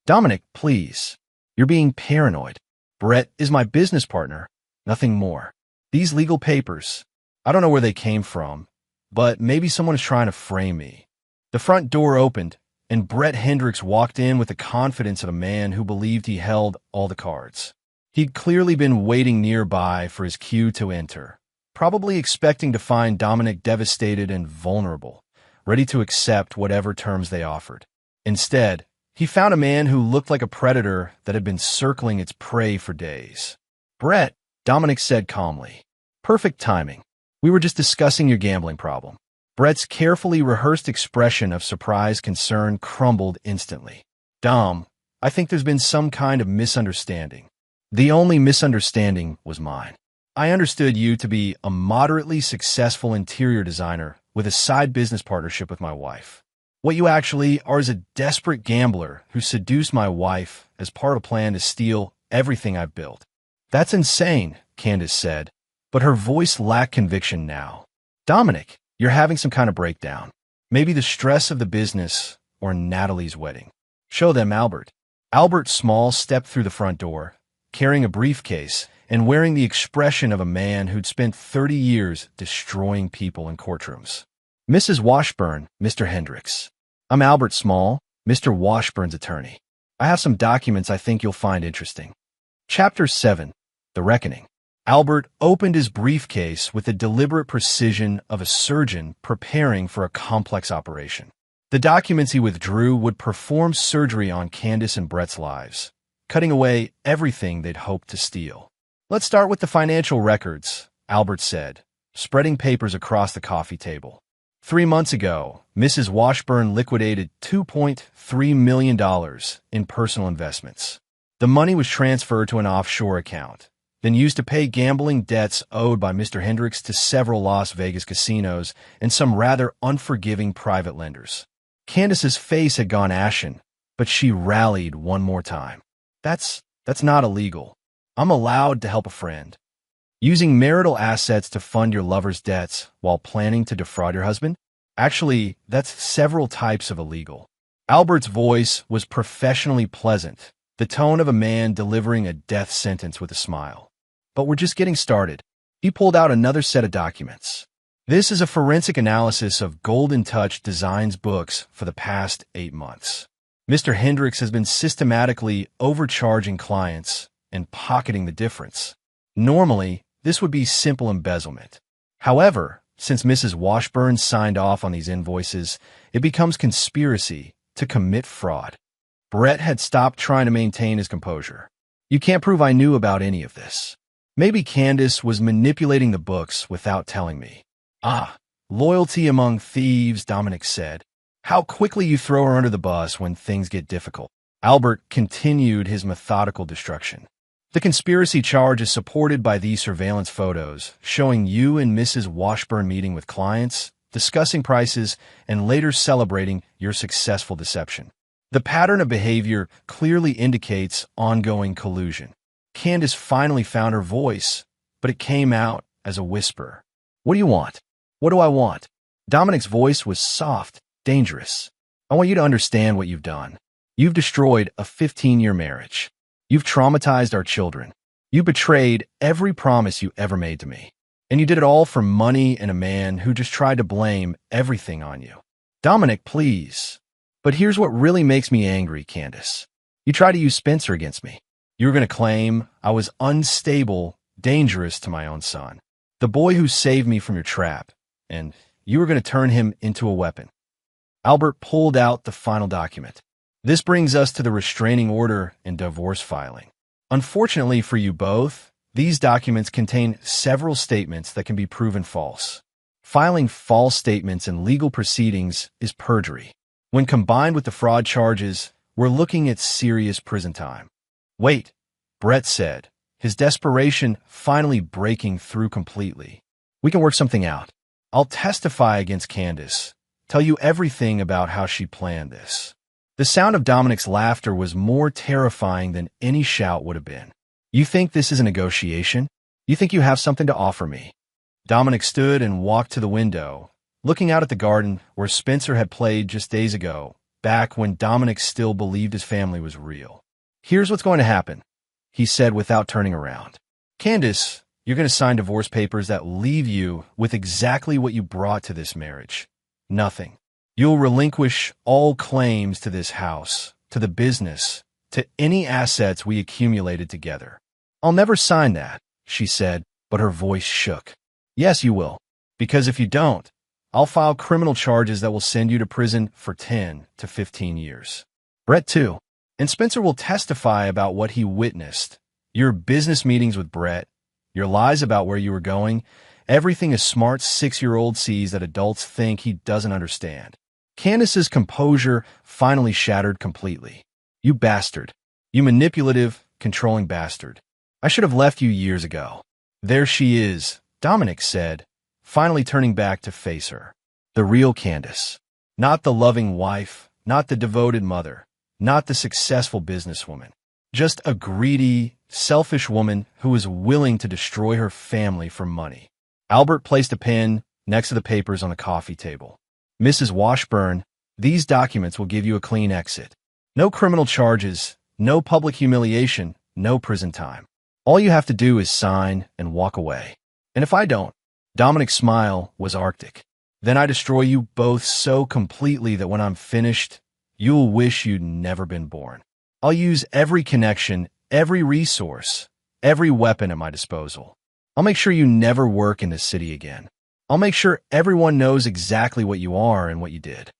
[SPEAKER 1] Dominic, please. You're being paranoid. Brett is my business partner, nothing more. These legal papers, I don't know where they came from, but maybe someone is trying to frame me. The front door opened, and Brett Hendricks walked in with the confidence of a man who believed he held all the cards. He'd clearly been waiting nearby for his cue to enter, probably expecting to find Dominic devastated and vulnerable, ready to accept whatever terms they offered. Instead, he found a man who looked like a predator that had been circling its prey for days. Brett, Dominic said calmly. Perfect timing. We were just discussing your gambling problem. Brett's carefully rehearsed expression of surprised concern crumbled instantly. Dom, I think there's been some kind of misunderstanding. The only misunderstanding was mine. I understood you to be a moderately successful interior designer with a side business partnership with my wife. What you actually are is a desperate gambler who seduced my wife as part of a plan to steal everything I've built. That's insane, Candace said, but her voice lacked conviction now. Dominic, you're having some kind of breakdown. Maybe the stress of the business or Natalie's wedding. Show them, Albert. Albert Small stepped through the front door, carrying a briefcase and wearing the expression of a man who'd spent 30 years destroying people in courtrooms. Mrs. Washburn, Mr. Hendricks. I'm Albert Small, Mr. Washburn's attorney. I have some documents I think you'll find interesting. Chapter 7, The Reckoning. Albert opened his briefcase with the deliberate precision of a surgeon preparing for a complex operation. The documents he withdrew would perform surgery on Candace and Brett's lives, cutting away everything they'd hoped to steal. Let's start with the financial records, Albert said, spreading papers across the coffee table. 3 months ago, Mrs. Washburn liquidated $2.3 million in personal investments. The money was transferred to an offshore account, then used to pay gambling debts owed by Mr. Hendricks to several Las Vegas casinos and some rather unforgiving private lenders. Candace's face had gone ashen, but she rallied one more time. That's not illegal. I'm allowed to help a friend. Using marital assets to fund your lover's debts while planning to defraud your husband? Actually, that's several types of illegal. Albert's voice was professionally pleasant, the tone of a man delivering a death sentence with a smile. But we're just getting started. He pulled out another set of documents. This is a forensic analysis of Golden Touch Designs books for the past 8 months. Mr. Hendricks has been systematically overcharging clients and pocketing the difference. Normally, this would be simple embezzlement. However, since Mrs. Washburn signed off on these invoices, it becomes conspiracy to commit fraud. Brett had stopped trying to maintain his composure. You can't prove I knew about any of this. Maybe Candace was manipulating the books without telling me. Ah, loyalty among thieves, Dominic said. How quickly you throw her under the bus when things get difficult. Albert continued his methodical destruction. The conspiracy charge is supported by these surveillance photos showing you and Mrs. Washburn meeting with clients, discussing prices, and later celebrating your successful deception. The pattern of behavior clearly indicates ongoing collusion. Candace finally found her voice, but it came out as a whisper. What do you want? What do I want? Dominic's voice was soft, dangerous. I want you to understand what you've done. You've destroyed a 15-year marriage. You've traumatized our children. You betrayed every promise you ever made to me. And you did it all for money and a man who just tried to blame everything on you. Dominic, please. But here's what really makes me angry, Candace. You tried to use Spencer against me. You were going to claim I was unstable, dangerous to my own son, the boy who saved me from your trap, and you were going to turn him into a weapon. Albert pulled out the final document. This brings us to the restraining order and divorce filing. Unfortunately for you both, these documents contain several statements that can be proven false. Filing false statements in legal proceedings is perjury. When combined with the fraud charges, we're looking at serious prison time. Wait, Brett said, his desperation finally breaking through completely. We can work something out. I'll testify against Candace, tell you everything about how she planned this. The sound of Dominic's laughter was more terrifying than any shout would have been. You think this is a negotiation? You think you have something to offer me? Dominic stood and walked to the window, looking out at the garden where Spencer had played just days ago, back when Dominic still believed his family was real. Here's what's going to happen, he said without turning around. Candace, you're going to sign divorce papers that leave you with exactly what you brought to this marriage. Nothing. You'll relinquish all claims to this house, to the business, to any assets we accumulated together. I'll never sign that, she said, but her voice shook. Yes, you will. Because if you don't, I'll file criminal charges that will send you to prison for 10 to 15 years. Brett, too. And Spencer will testify about what he witnessed. Your business meetings with Brett, your lies about where you were going, everything a smart 6-year-old sees that adults think he doesn't understand. Candace's composure finally shattered completely. You bastard. You manipulative, controlling bastard. I should have left you years ago. There she is, Dominic said, finally turning back to face her. The real Candace. Not the loving wife, not the devoted mother, not the successful businesswoman. Just a greedy, selfish woman who was willing to destroy her family for money. Albert placed a pen next to the papers on the coffee table. Mrs. Washburn, these documents will give you a clean exit. No criminal charges, No public humiliation, no prison time. All you have to do is sign and walk away. And if I don't, Dominic's smile was arctic. Then I destroy you both so completely that when I'm finished, you'll wish you'd never been born. I'll use every connection, every resource, every weapon at my disposal. I'll make sure you never work in this city again. I'll make sure everyone knows exactly what you are and what you did.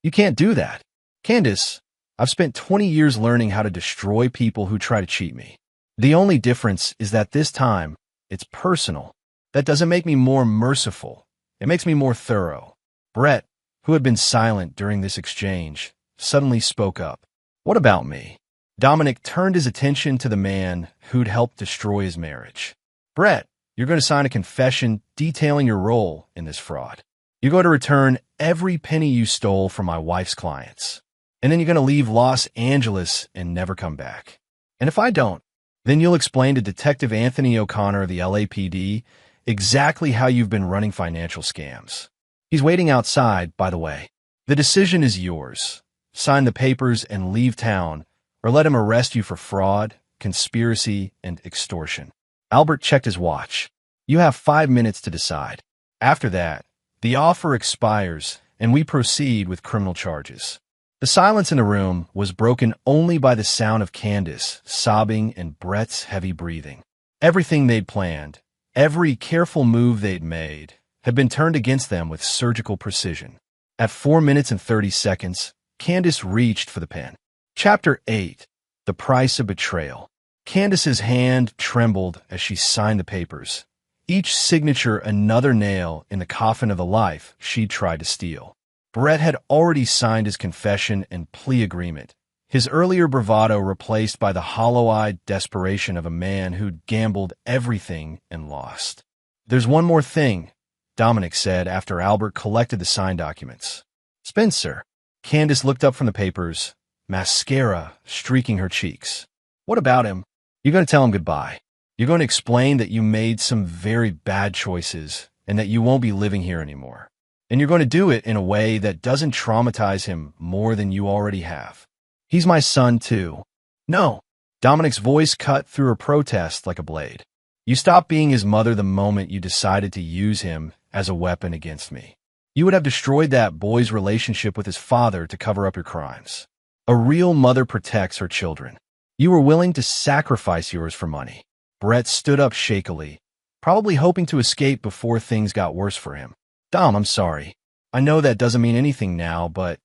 [SPEAKER 1] You can't do that. Candace, I've spent 20 years learning how to destroy people who try to cheat me. The only difference is that this time, it's personal. That doesn't make me more merciful. It makes me more thorough. Brett, who had been silent during this exchange, suddenly spoke up. What about me? Dominic turned his attention to the man who'd helped destroy his marriage. Brett, you're going to sign a confession detailing your role in this fraud. You're going to return every penny you stole from my wife's clients. And then you're going to leave Los Angeles and never come back. And if I don't, then you'll explain to Detective Anthony O'Connor of the LAPD exactly how you've been running financial scams. He's waiting outside, by the way. The decision is yours. Sign the papers and leave town, or let him arrest you for fraud, conspiracy, and extortion. Albert checked his watch. You have 5 minutes to decide. After that, the offer expires, and we proceed with criminal charges. The silence in the room was broken only by the sound of Candace sobbing and Brett's heavy breathing. Everything they'd planned, every careful move they'd made, had been turned against them with surgical precision. At 4 minutes and 30 seconds, Candace reached for the pen. Chapter 8. The Price of Betrayal. Candace's hand trembled as she signed the papers, each signature another nail in the coffin of the life she'd tried to steal. Brett had already signed his confession and plea agreement, his earlier bravado replaced by the hollow-eyed desperation of a man who'd gambled everything and lost. There's one more thing, Dominic said after Albert collected the signed documents. Spencer. Candace looked up from the papers, mascara streaking her cheeks. What about him? You're going to tell him goodbye. You're going to explain that you made some very bad choices and that you won't be living here anymore. And you're going to do it in a way that doesn't traumatize him more than you already have. He's my son, too. No. Dominic's voice cut through her protest like a blade. You stopped being his mother the moment you decided to use him as a weapon against me. You would have destroyed that boy's relationship with his father to cover up your crimes. A real mother protects her children. You were willing to sacrifice yours for money. Brett stood up shakily, probably hoping to escape before things got worse for him. Dom, I'm sorry. I know that doesn't mean anything now, but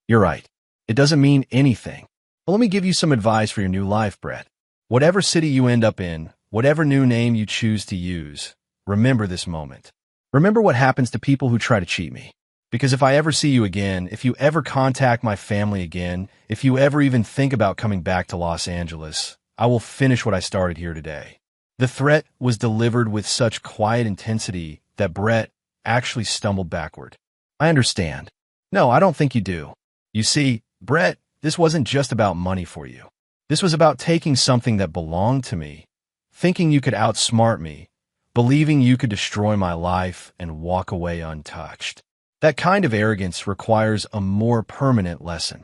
[SPEAKER 1] you're right. It doesn't mean anything. But let me give you some advice for your new life, Brett. Whatever city you end up in, whatever new name you choose to use, remember this moment. Remember what happens to people who try to cheat me. Because if I ever see you again, if you ever contact my family again, if you ever even think about coming back to Los Angeles, I will finish what I started here today. The threat was delivered with such quiet intensity that Brett actually stumbled backward. I understand. No, I don't think you do. You see, Brett, this wasn't just about money for you. This was about taking something that belonged to me, thinking you could outsmart me, believing you could destroy my life and walk away untouched. That kind of arrogance requires a more permanent lesson.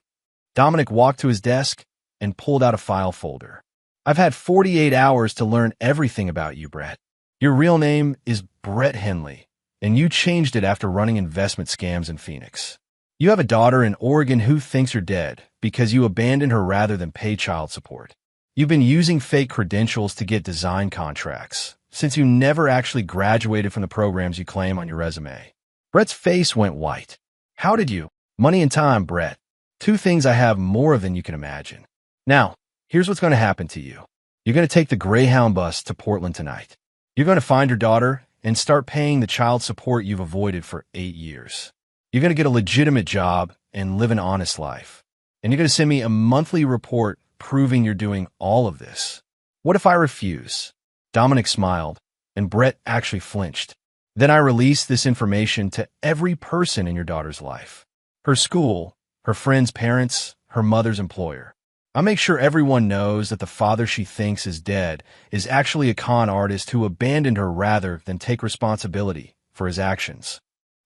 [SPEAKER 1] Dominic walked to his desk and pulled out a file folder. I've had 48 hours to learn everything about you, Brett. Your real name is Brett Henley, and you changed it after running investment scams in Phoenix. You have a daughter in Oregon who thinks you're dead because you abandoned her rather than pay child support. You've been using fake credentials to get design contracts, since you never actually graduated from the programs you claim on your resume. Brett's face went white. How did you? Money and time, Brett. 2 things I have more of than you can imagine. Now, here's what's going to happen to you. You're going to take the Greyhound bus to Portland tonight. You're going to find your daughter and start paying the child support you've avoided for 8 years. You're going to get a legitimate job and live an honest life. And you're going to send me a monthly report proving you're doing all of this. What if I refuse? Dominic smiled, and Brett actually flinched. Then I release this information to every person in your daughter's life. Her school, her friends' parents, her mother's employer. I'll make sure everyone knows that the father she thinks is dead is actually a con artist who abandoned her rather than take responsibility for his actions.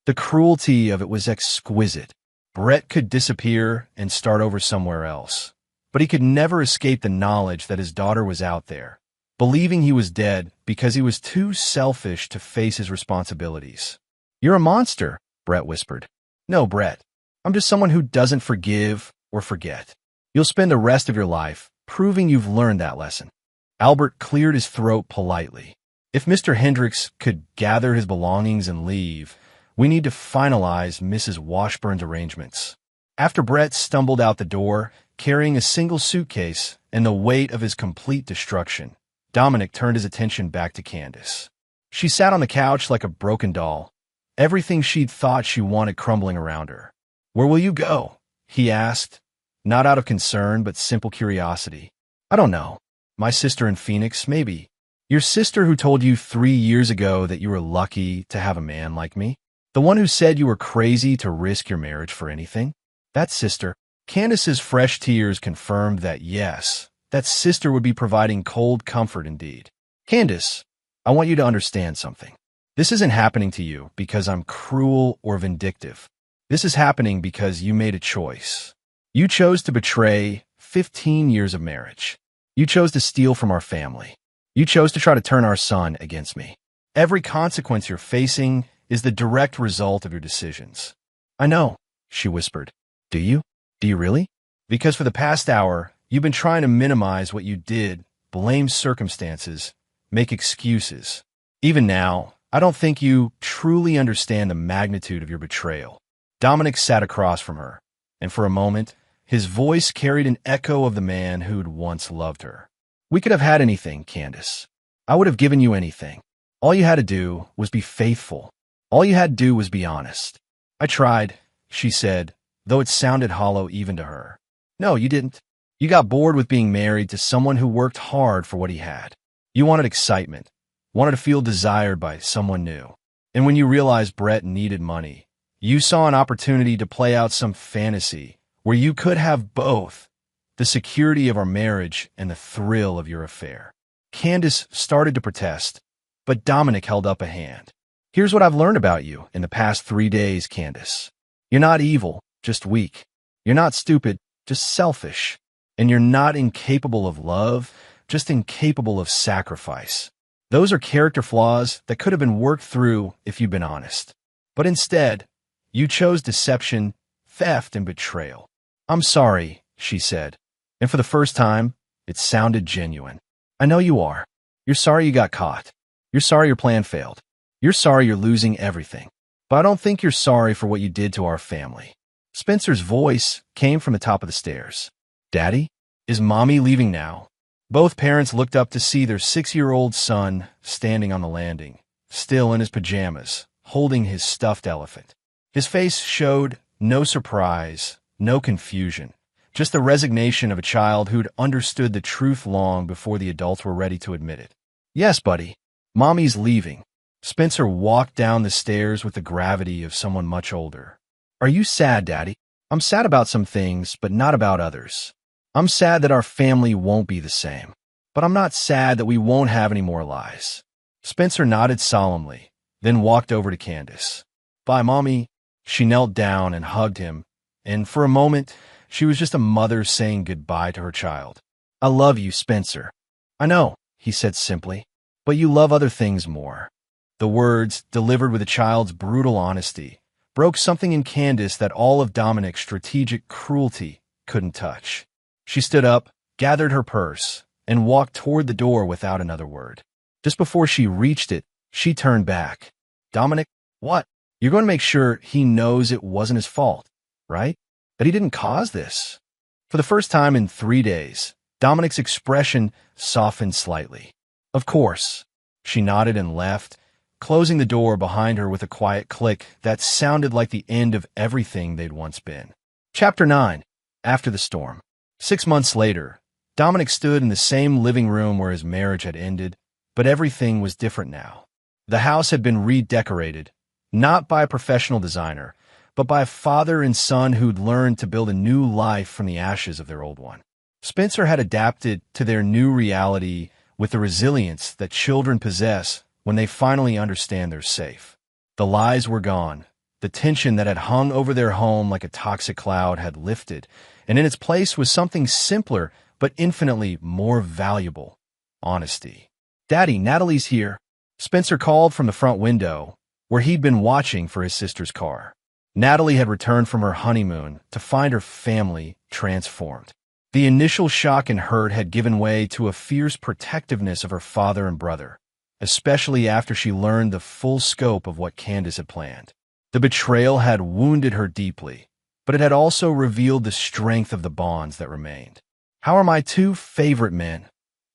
[SPEAKER 1] The cruelty of it was exquisite. Brett could disappear and start over somewhere else. but he could never escape the knowledge that his daughter was out there, believing he was dead because he was too selfish to face his responsibilities. "You're a monster," Brett whispered. "No, Brett. I'm just someone who doesn't forgive or forget. You'll spend the rest of your life proving you've learned that lesson." Albert cleared his throat politely. "If Mr. Hendricks could gather his belongings and leave, we need to finalize Mrs. Washburn's arrangements." After Brett stumbled out the door, carrying a single suitcase and the weight of his complete destruction, Dominic turned his attention back to Candace. She sat on the couch like a broken doll, everything she'd thought she wanted crumbling around her. "Where will you go?" he asked, not out of concern but simple curiosity. "I don't know. My sister in Phoenix, maybe." "Your sister who told you 3 years ago that you were lucky to have a man like me? The one who said you were crazy to risk your marriage for anything? That sister." Candace's fresh tears confirmed that yes, that sister would be providing cold comfort indeed. "Candace, I want you to understand something. This isn't happening to you because I'm cruel or vindictive. This is happening because you made a choice. You chose to betray 15 years of marriage. You chose to steal from our family. You chose to try to turn our son against me. Every consequence you're facing is the direct result of your decisions." "I know," she whispered. "Do you? Do you really? Because for the past hour, you've been trying to minimize what you did, blame circumstances, make excuses. Even now, I don't think you truly understand the magnitude of your betrayal." Dominic sat across from her, and for a moment, his voice carried an echo of the man who'd once loved her. "We could have had anything, Candace. I would have given you anything. All you had to do was be faithful. All you had to do was be honest." "I tried," she said, though it sounded hollow even to her. "No, you didn't. You got bored with being married to someone who worked hard for what he had. You wanted excitement, wanted to feel desired by someone new. And when you realized Brett needed money, you saw an opportunity to play out some fantasy where you could have both, the security of our marriage and the thrill of your affair." Candace started to protest, but Dominic held up a hand. "Here's what I've learned about you in the past 3 days, Candace. You're not evil, just weak. You're not stupid, just selfish. And you're not incapable of love, just incapable of sacrifice. Those are character flaws that could have been worked through if you'd been honest. But instead, you chose deception, theft, and betrayal." "I'm sorry," she said, and for the first time, it sounded genuine. "I know you are. You're sorry you got caught. You're sorry your plan failed. You're sorry you're losing everything. But I don't think you're sorry for what you did to our family." Spencer's voice came from the top of the stairs. "Daddy, is Mommy leaving now?" Both parents looked up to see their 6-year-old son standing on the landing, still in his pajamas, holding his stuffed elephant. His face showed no surprise, no confusion, just the resignation of a child who'd understood the truth long before the adults were ready to admit it. "Yes, buddy, Mommy's leaving." Spencer walked down the stairs with the gravity of someone much older. "Are you sad, Daddy?" "I'm sad about some things, but not about others. I'm sad that our family won't be the same. But I'm not sad that we won't have any more lies." Spencer nodded solemnly, then walked over to Candace. "Bye, Mommy." She knelt down and hugged him, and for a moment, she was just a mother saying goodbye to her child. "I love you, Spencer." "I know," he said simply, "but you love other things more." The words, delivered with a child's brutal honesty, broke something in Candace that all of Dominic's strategic cruelty couldn't touch. She stood up, gathered her purse, and walked toward the door without another word. Just before she reached it, she turned back. "Dominic, what? You're going to make sure he knows it wasn't his fault, right? That he didn't cause this?" For the first time in 3 days, Dominic's expression softened slightly. "Of course." She nodded and left, closing the door behind her with a quiet click that sounded like the end of everything they'd once been. Chapter 9. After the Storm. 6 months later, Dominic stood in the same living room where his marriage had ended, but everything was different now. The house had been redecorated, not by a professional designer, but by a father and son who'd learned to build a new life from the ashes of their old one. Spencer had adapted to their new reality with the resilience that children possess when they finally understand they're safe. The lies were gone. The tension that had hung over their home like a toxic cloud had lifted, and in its place was something simpler but infinitely more valuable: honesty. "Daddy, Natalie's here," Spencer called from the front window, where he'd been watching for his sister's car. Natalie had returned from her honeymoon to find her family transformed. The initial shock and hurt had given way to a fierce protectiveness of her father and brother, especially after she learned the full scope of what Candace had planned. The betrayal had wounded her deeply, but it had also revealed the strength of the bonds that remained. "How are my two favorite men?"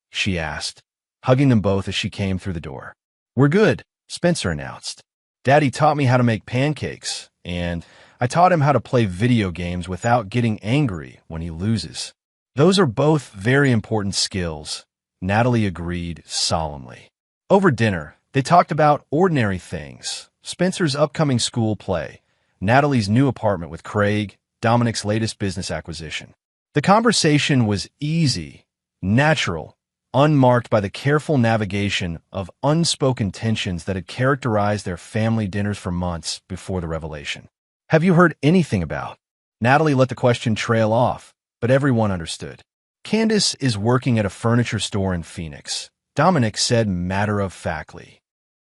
[SPEAKER 1] she asked, hugging them both as she came through the door. "We're good," Spencer announced. "Daddy taught me how to make pancakes, and I taught him how to play video games without getting angry when he loses." "Those are both very important skills," Natalie agreed solemnly. Over dinner, they talked about ordinary things: Spencer's upcoming school play, Natalie's new apartment with Craig, Dominic's latest business acquisition. The conversation was easy, natural, unmarked by the careful navigation of unspoken tensions that had characterized their family dinners for months before the revelation. "Have you heard anything about?" Natalie let the question trail off, but everyone understood. "Candace is working at a furniture store in Phoenix," Dominic said matter-of-factly.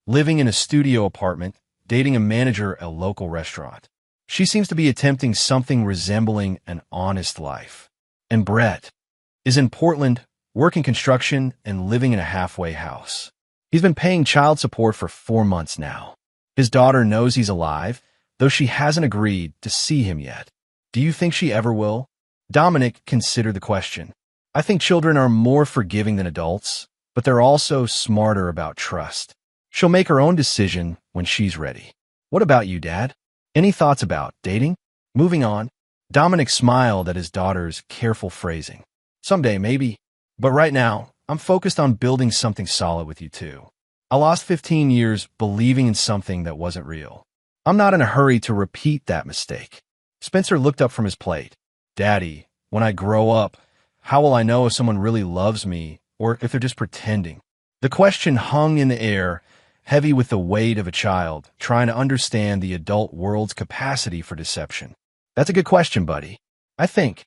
[SPEAKER 1] "Living in a studio apartment, dating a manager at a local restaurant. She seems to be attempting something resembling an honest life. And Brett is in Portland, working construction and living in a halfway house. He's been paying child support for 4 months now. His daughter knows he's alive, though she hasn't agreed to see him yet. Do you think she ever will?" Dominic considered the question. "I think children are more forgiving than adults, but they're also smarter about trust. She'll make her own decision when she's ready." "What about you, Dad? Any thoughts about dating?" Moving on, Dominic smiled at his daughter's careful phrasing. "Someday, maybe. But right now, I'm focused on building something solid with you two. I lost 15 years believing in something that wasn't real. I'm not in a hurry to repeat that mistake." Spencer looked up from his plate. "Daddy, when I grow up, how will I know if someone really loves me or if they're just pretending?" The question hung in the air, heavy with the weight of a child trying to understand the adult world's capacity for deception. "That's a good question, buddy. I think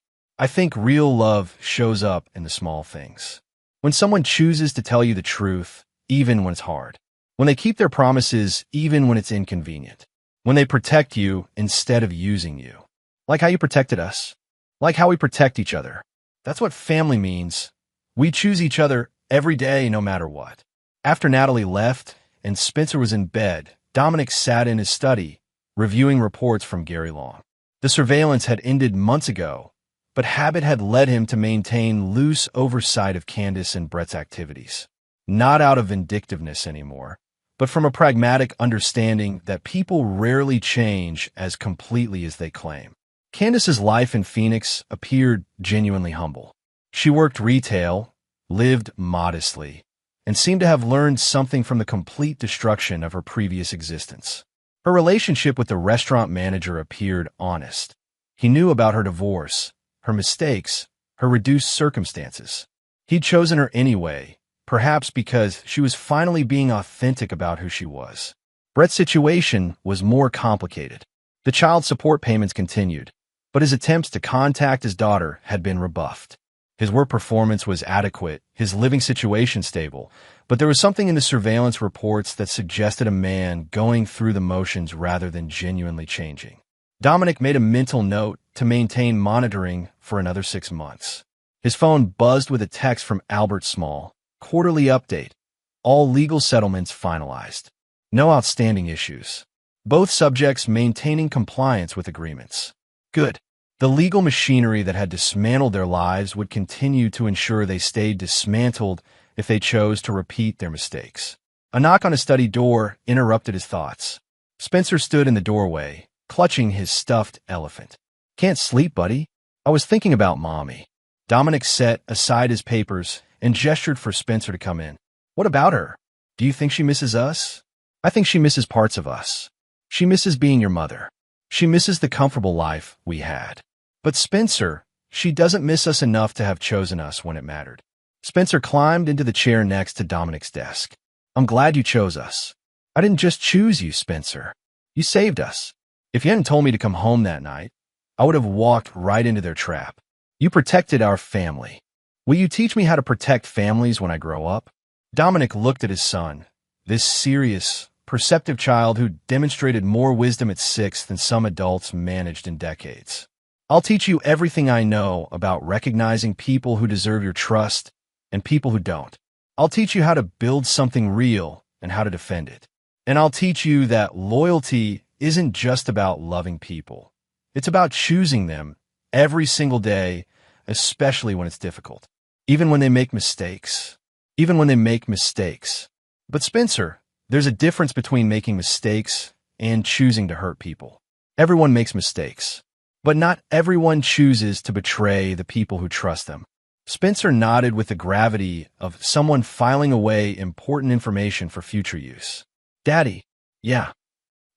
[SPEAKER 1] real love shows up in the small things. When someone chooses to tell you the truth, even when it's hard. When they keep their promises, even when it's inconvenient. When they protect you instead of using you. Like how you protected us. Like how we protect each other. That's what family means. We choose each other every day, no matter what." After Natalie left and Spencer was in bed, Dominic sat in his study, reviewing reports from Gary Long. The surveillance had ended months ago, but habit had led him to maintain loose oversight of Candace and Brett's activities. Not out of vindictiveness anymore, but from a pragmatic understanding that people rarely change as completely as they claim. Candace's life in Phoenix appeared genuinely humble. She worked retail, lived modestly, and seemed to have learned something from the complete destruction of her previous existence. Her relationship with the restaurant manager appeared honest. He knew about her divorce, her mistakes, her reduced circumstances. He'd chosen her anyway, perhaps because she was finally being authentic about who she was. Brett's situation was more complicated. The child support payments continued, but his attempts to contact his daughter had been rebuffed. His work performance was adequate, his living situation stable, but there was something in the surveillance reports that suggested a man going through the motions rather than genuinely changing. Dominic made a mental note to maintain monitoring for another 6 months. His phone buzzed with a text from Albert Small. Quarterly update. All legal settlements finalized. No outstanding issues. Both subjects maintaining compliance with agreements. Good. The legal machinery that had dismantled their lives would continue to ensure they stayed dismantled if they chose to repeat their mistakes. A knock on his study door interrupted his thoughts. Spencer stood in the doorway, clutching his stuffed elephant. "Can't sleep, buddy? I was thinking about Mommy." Dominic set aside his papers and gestured for Spencer to come in. "What about her? Do you think she misses us?" "I think she misses parts of us. She misses being your mother. She misses the comfortable life we had. But Spencer, she doesn't miss us enough to have chosen us when it mattered." Spencer climbed into the chair next to Dominic's desk. "I'm glad you chose us. I didn't just choose you, Spencer. You saved us. If you hadn't told me to come home that night, I would have walked right into their trap." You protected our family. Will you teach me how to protect families when I grow up? Dominic looked at his son, this serious, perceptive child who demonstrated more wisdom at 6 than some adults managed in decades. I'll teach you everything I know about recognizing people who deserve your trust and people who don't. I'll teach you how to build something real and how to defend it. And I'll teach you that loyalty isn't just about loving people. It's about choosing them every single day, especially when it's difficult. Even when they make mistakes. Even when they make mistakes. But Spencer, there's a difference between making mistakes and choosing to hurt people. Everyone makes mistakes, but not everyone chooses to betray the people who trust them. Spencer nodded with the gravity of someone filing away important information for future use. Daddy, yeah,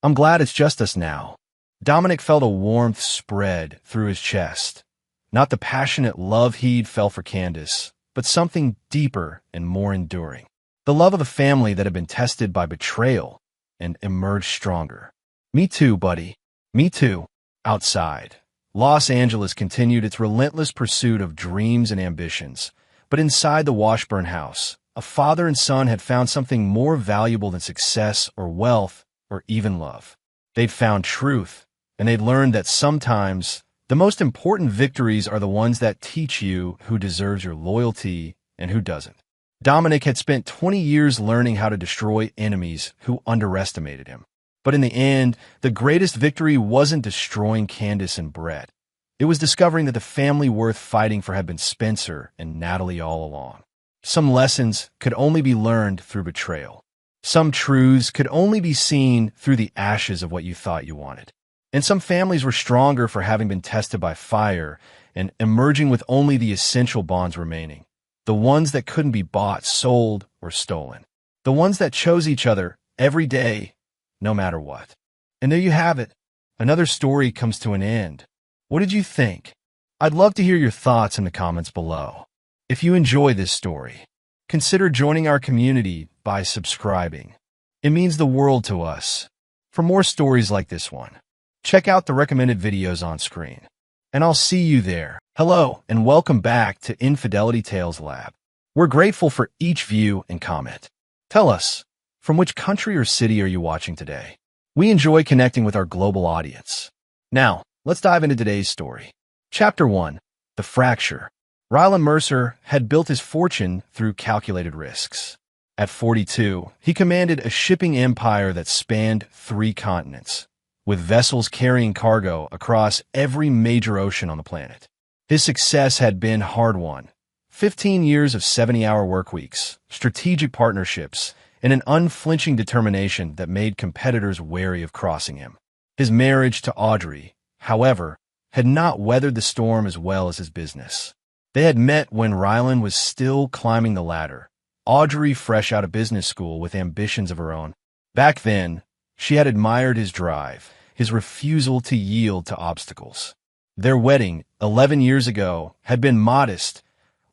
[SPEAKER 1] I'm glad it's just us now. Dominic felt a warmth spread through his chest. Not the passionate love he'd felt for Candace, but something deeper and more enduring. The love of a family that had been tested by betrayal and emerged stronger. Me too, buddy. Me too. Outside, Los Angeles continued its relentless pursuit of dreams and ambitions. But inside the Washburn house, a father and son had found something more valuable than success or wealth or even love. They'd found truth, and they'd learned that sometimes the most important victories are the ones that teach you who deserves your loyalty and who doesn't. Dominic had spent 20 years learning how to destroy enemies who underestimated him. But in the end, the greatest victory wasn't destroying Candace and Brett. It was discovering that the family worth fighting for had been Spencer and Natalie all along. Some lessons could only be learned through betrayal. Some truths could only be seen through the ashes of what you thought you wanted. And some families were stronger for having been tested by fire and emerging with only the essential bonds remaining. The ones that couldn't be bought, sold, or stolen. The ones that chose each other every day, no matter what. And there you have it. Another story comes to an end. What did you think? I'd love to hear your thoughts in the comments below. If you enjoy this story, consider joining our community by subscribing. It means the world to us. For more stories like this one, check out the recommended videos on screen. And I'll see you there. Hello, and welcome back to Infidelity Tales Lab. We're grateful for each view and comment. Tell us, from which country or city are you watching today? We enjoy connecting with our global audience. Now, let's dive into today's story. Chapter 1. The Fracture. Rylan Mercer had built his fortune through calculated risks. At 42, he commanded a shipping empire that spanned 3 continents, with vessels carrying cargo across every major ocean on the planet. His success had been hard-won. 15 years of 70-hour work weeks, strategic partnerships, and an unflinching determination that made competitors wary of crossing him. His marriage to Audrey, however, had not weathered the storm as well as his business. They had met when Rylan was still climbing the ladder, Audrey fresh out of business school with ambitions of her own. Back then, she had admired his drive, his refusal to yield to obstacles. Their wedding, 11 years ago, had been modest.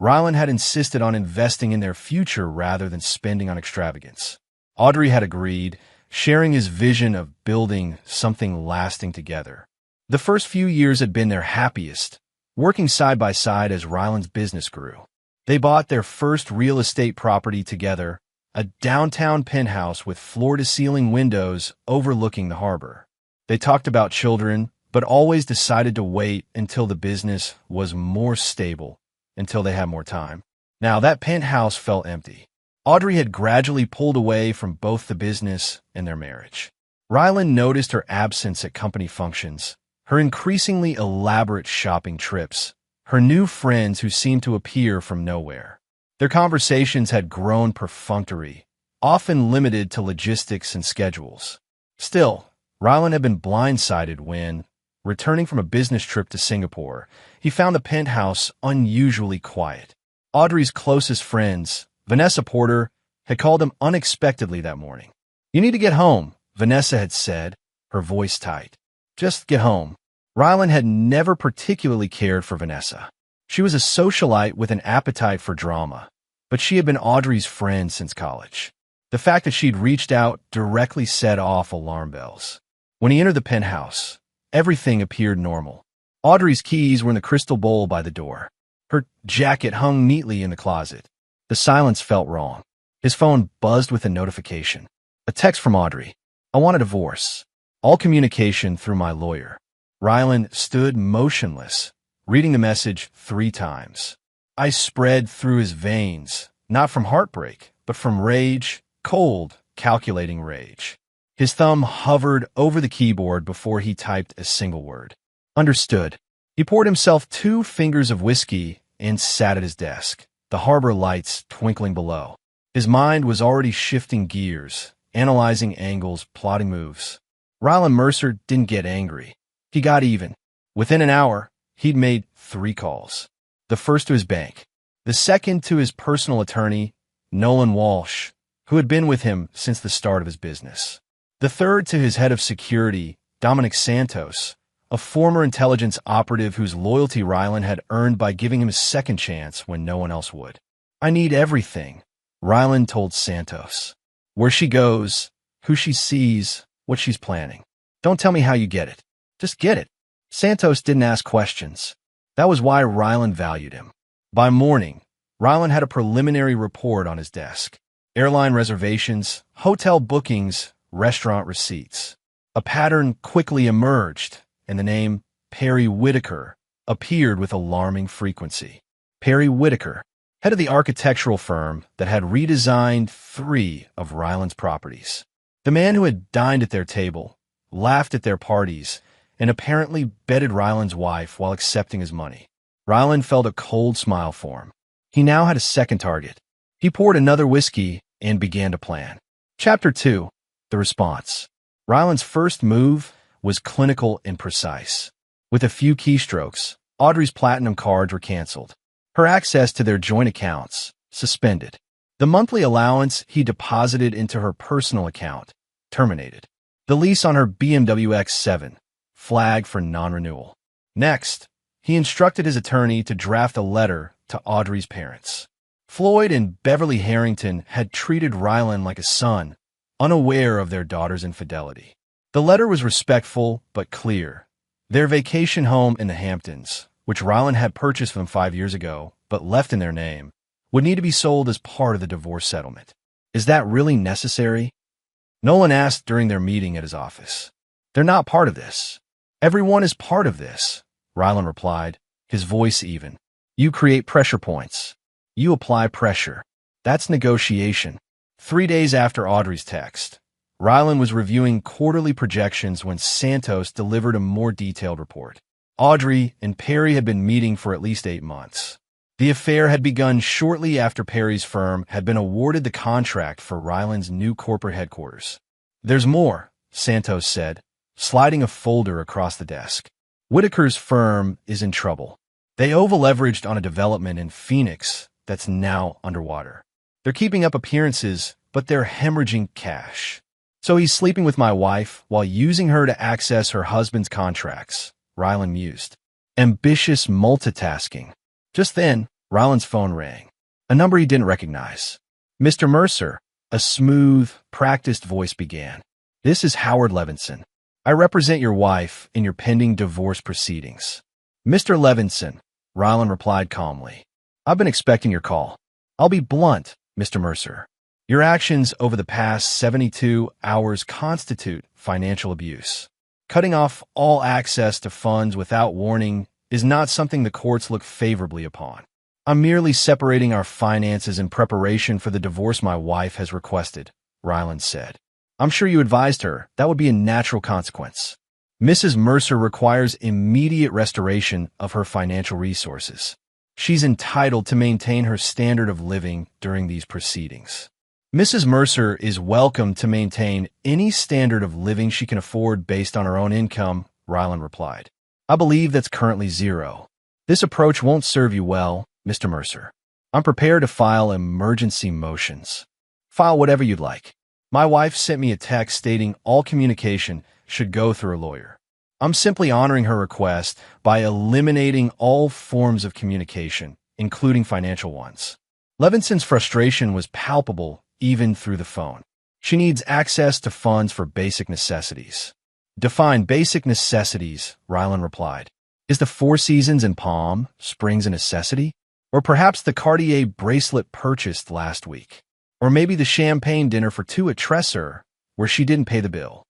[SPEAKER 1] Rylan had insisted on investing in their future rather than spending on extravagance. Audrey had agreed, sharing his vision of building something lasting together. The first few years had been their happiest, working side by side as Rylan's business grew. They bought their first real estate property together, a downtown penthouse with floor-to-ceiling windows overlooking the harbor. They talked about children, but always decided to wait until the business was more stable, until they had more time. Now, that penthouse felt empty. Audrey had gradually pulled away from both the business and their marriage. Rylan noticed her absence at company functions, her increasingly elaborate shopping trips, her new friends who seemed to appear from nowhere. Their conversations had grown perfunctory, often limited to logistics and schedules. Still, Rylan had been blindsided when, returning from a business trip to Singapore, he found the penthouse unusually quiet. Audrey's closest friends, Vanessa Porter, had called him unexpectedly that morning. "You need to get home," Vanessa had said, her voice tight. Just get home. Rylan had never particularly cared for Vanessa. She was a socialite with an appetite for drama, but she had been Audrey's friend since college. The fact that she'd reached out directly set off alarm bells. When he entered the penthouse, everything appeared normal. Audrey's keys were in the crystal bowl by the door. Her jacket hung neatly in the closet. The silence felt wrong. His phone buzzed with a notification. A text from Audrey. I want a divorce. All communication through my lawyer. Rylan stood motionless, reading the message 3 times. Ice spread through his veins, not from heartbreak, but from rage, cold, calculating rage. His thumb hovered over the keyboard before he typed a single word. Understood. He poured himself 2 fingers of whiskey and sat at his desk, the harbor lights twinkling below. His mind was already shifting gears, analyzing angles, plotting moves. Rylan Mercer didn't get angry. He got even. Within an hour, he'd made 3 calls. The first to his bank. The second to his personal attorney, Nolan Walsh, who had been with him since the start of his business. The third to his head of security, Dominic Santos, a former intelligence operative whose loyalty Rylan had earned by giving him a second chance when no one else would. I need everything, Rylan told Santos. Where she goes, who she sees, what she's planning. Don't tell me how you get it. Just get it. Santos didn't ask questions. That was why Rylan valued him. By morning, Rylan had a preliminary report on his desk. Airline reservations, hotel bookings, restaurant receipts. A pattern quickly emerged, and the name Perry Whitaker appeared with alarming frequency. Perry Whitaker, head of the architectural firm that had redesigned 3 of Rylan's properties. The man who had dined at their table, laughed at their parties, and apparently bedded Rylan's wife while accepting his money. Rylan felt a cold smile form. He now had a second target. He poured another whiskey and began to plan. Chapter 2. The Response. Rylan's first move was clinical and precise. With a few keystrokes, Audrey's platinum cards were canceled. Her access to their joint accounts, suspended. The monthly allowance he deposited into her personal account, terminated. The lease on her BMW X7, flagged for non-renewal. Next, he instructed his attorney to draft a letter to Audrey's parents. Floyd and Beverly Harrington had treated Rylan like a son, unaware of their daughter's infidelity. The letter was respectful but clear. Their vacation home in the Hamptons, which Rylan had purchased for them 5 years ago but left in their name, would need to be sold as part of the divorce settlement. Is that really necessary? Nolan asked during their meeting at his office. They're not part of this. Everyone is part of this, Rylan replied, his voice even. You create pressure points. You apply pressure. That's negotiation. 3 days after Audrey's text, Rylan was reviewing quarterly projections when Santos delivered a more detailed report. Audrey and Perry had been meeting for at least 8 months. The affair had begun shortly after Perry's firm had been awarded the contract for Rylan's new corporate headquarters. There's more, Santos said, sliding a folder across the desk. Whitaker's firm is in trouble. They over-leveraged on a development in Phoenix that's now underwater. They're keeping up appearances, but they're hemorrhaging cash. So he's sleeping with my wife while using her to access her husband's contracts, Rylan mused. Ambitious multitasking. Just then, Rylan's phone rang. A number he didn't recognize. Mr. Mercer, a smooth, practiced voice began. This is Howard Levinson. I represent your wife in your pending divorce proceedings. Mr. Levinson, Rylan replied calmly. I've been expecting your call. I'll be blunt, Mr. Mercer. Your actions over the past 72 hours constitute financial abuse. Cutting off all access to funds without warning is not something the courts look favorably upon. I'm merely separating our finances in preparation for the divorce my wife has requested, Rylan said. I'm sure you advised her that would be a natural consequence. Mrs. Mercer requires immediate restoration of her financial resources. She's entitled to maintain her standard of living during these proceedings. Mrs. Mercer is welcome to maintain any standard of living she can afford based on her own income, Rylan replied. I believe that's currently 0. This approach won't serve you well, Mr. Mercer. I'm prepared to file emergency motions. File whatever you'd like. My wife sent me a text stating all communication should go through a lawyer. I'm simply honoring her request by eliminating all forms of communication, including financial ones. Levinson's frustration was palpable even through the phone. She needs access to funds for basic necessities. Define basic necessities, Rylan replied. Is the Four Seasons in Palm Springs a necessity? Or perhaps the Cartier bracelet purchased last week? Or maybe the champagne dinner for two at Tresor, where she didn't pay the bill?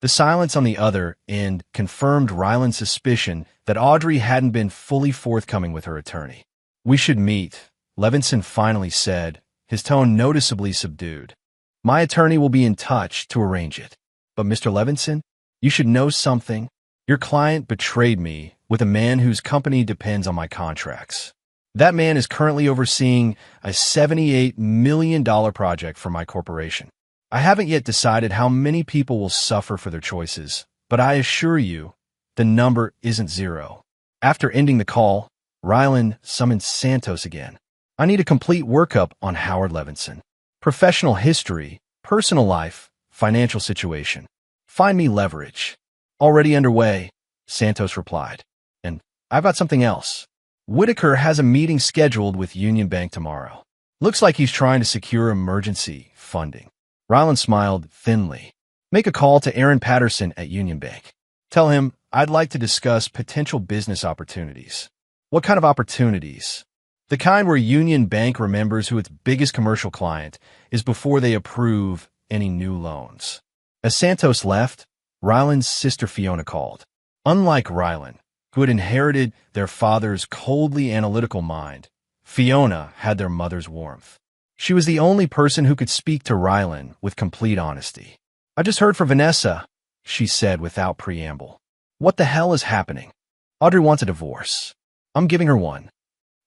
[SPEAKER 1] The silence on the other end confirmed Ryland's suspicion that Audrey hadn't been fully forthcoming with her attorney. "We should meet," Levinson finally said, his tone noticeably subdued. "My attorney will be in touch to arrange it. But Mr. Levinson, you should know something. Your client betrayed me with a man whose company depends on my contracts. That man is currently overseeing a $78 million project for my corporation. I haven't yet decided how many people will suffer for their choices, but I assure you, the number isn't zero." After ending the call, Ryland summoned Santos again. "I need a complete workup on Howard Levinson. Professional history, personal life, financial situation. Find me leverage." "Already underway," Santos replied. "And I've got something else. Whitaker has a meeting scheduled with Union Bank tomorrow. Looks like he's trying to secure emergency funding." Ryland smiled thinly. "Make a call to Aaron Patterson at Union Bank. Tell him I'd like to discuss potential business opportunities." "What kind of opportunities?" "The kind where Union Bank remembers who its biggest commercial client is before they approve any new loans." As Santos left, Ryland's sister Fiona called. Unlike Ryland, who had inherited their father's coldly analytical mind, Fiona had their mother's warmth. She was the only person who could speak to Ryland with complete honesty. "I just heard from Vanessa," she said without preamble. "What the hell is happening?" "Audrey wants a divorce. I'm giving her one.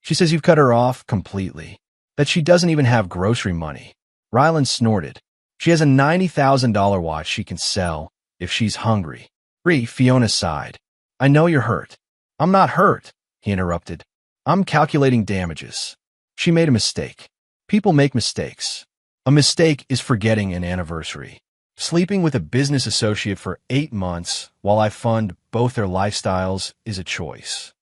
[SPEAKER 1] She says you've cut her off completely, that she doesn't even have grocery money." Ryland snorted. "She has a $90,000 watch she can sell if she's hungry." Fiona sighed. "I know you're hurt." "I'm not hurt," he interrupted. "I'm calculating damages. She made a mistake. People make mistakes. A mistake is forgetting an anniversary. Sleeping with a business associate for 8 months while I fund both their lifestyles is a choice."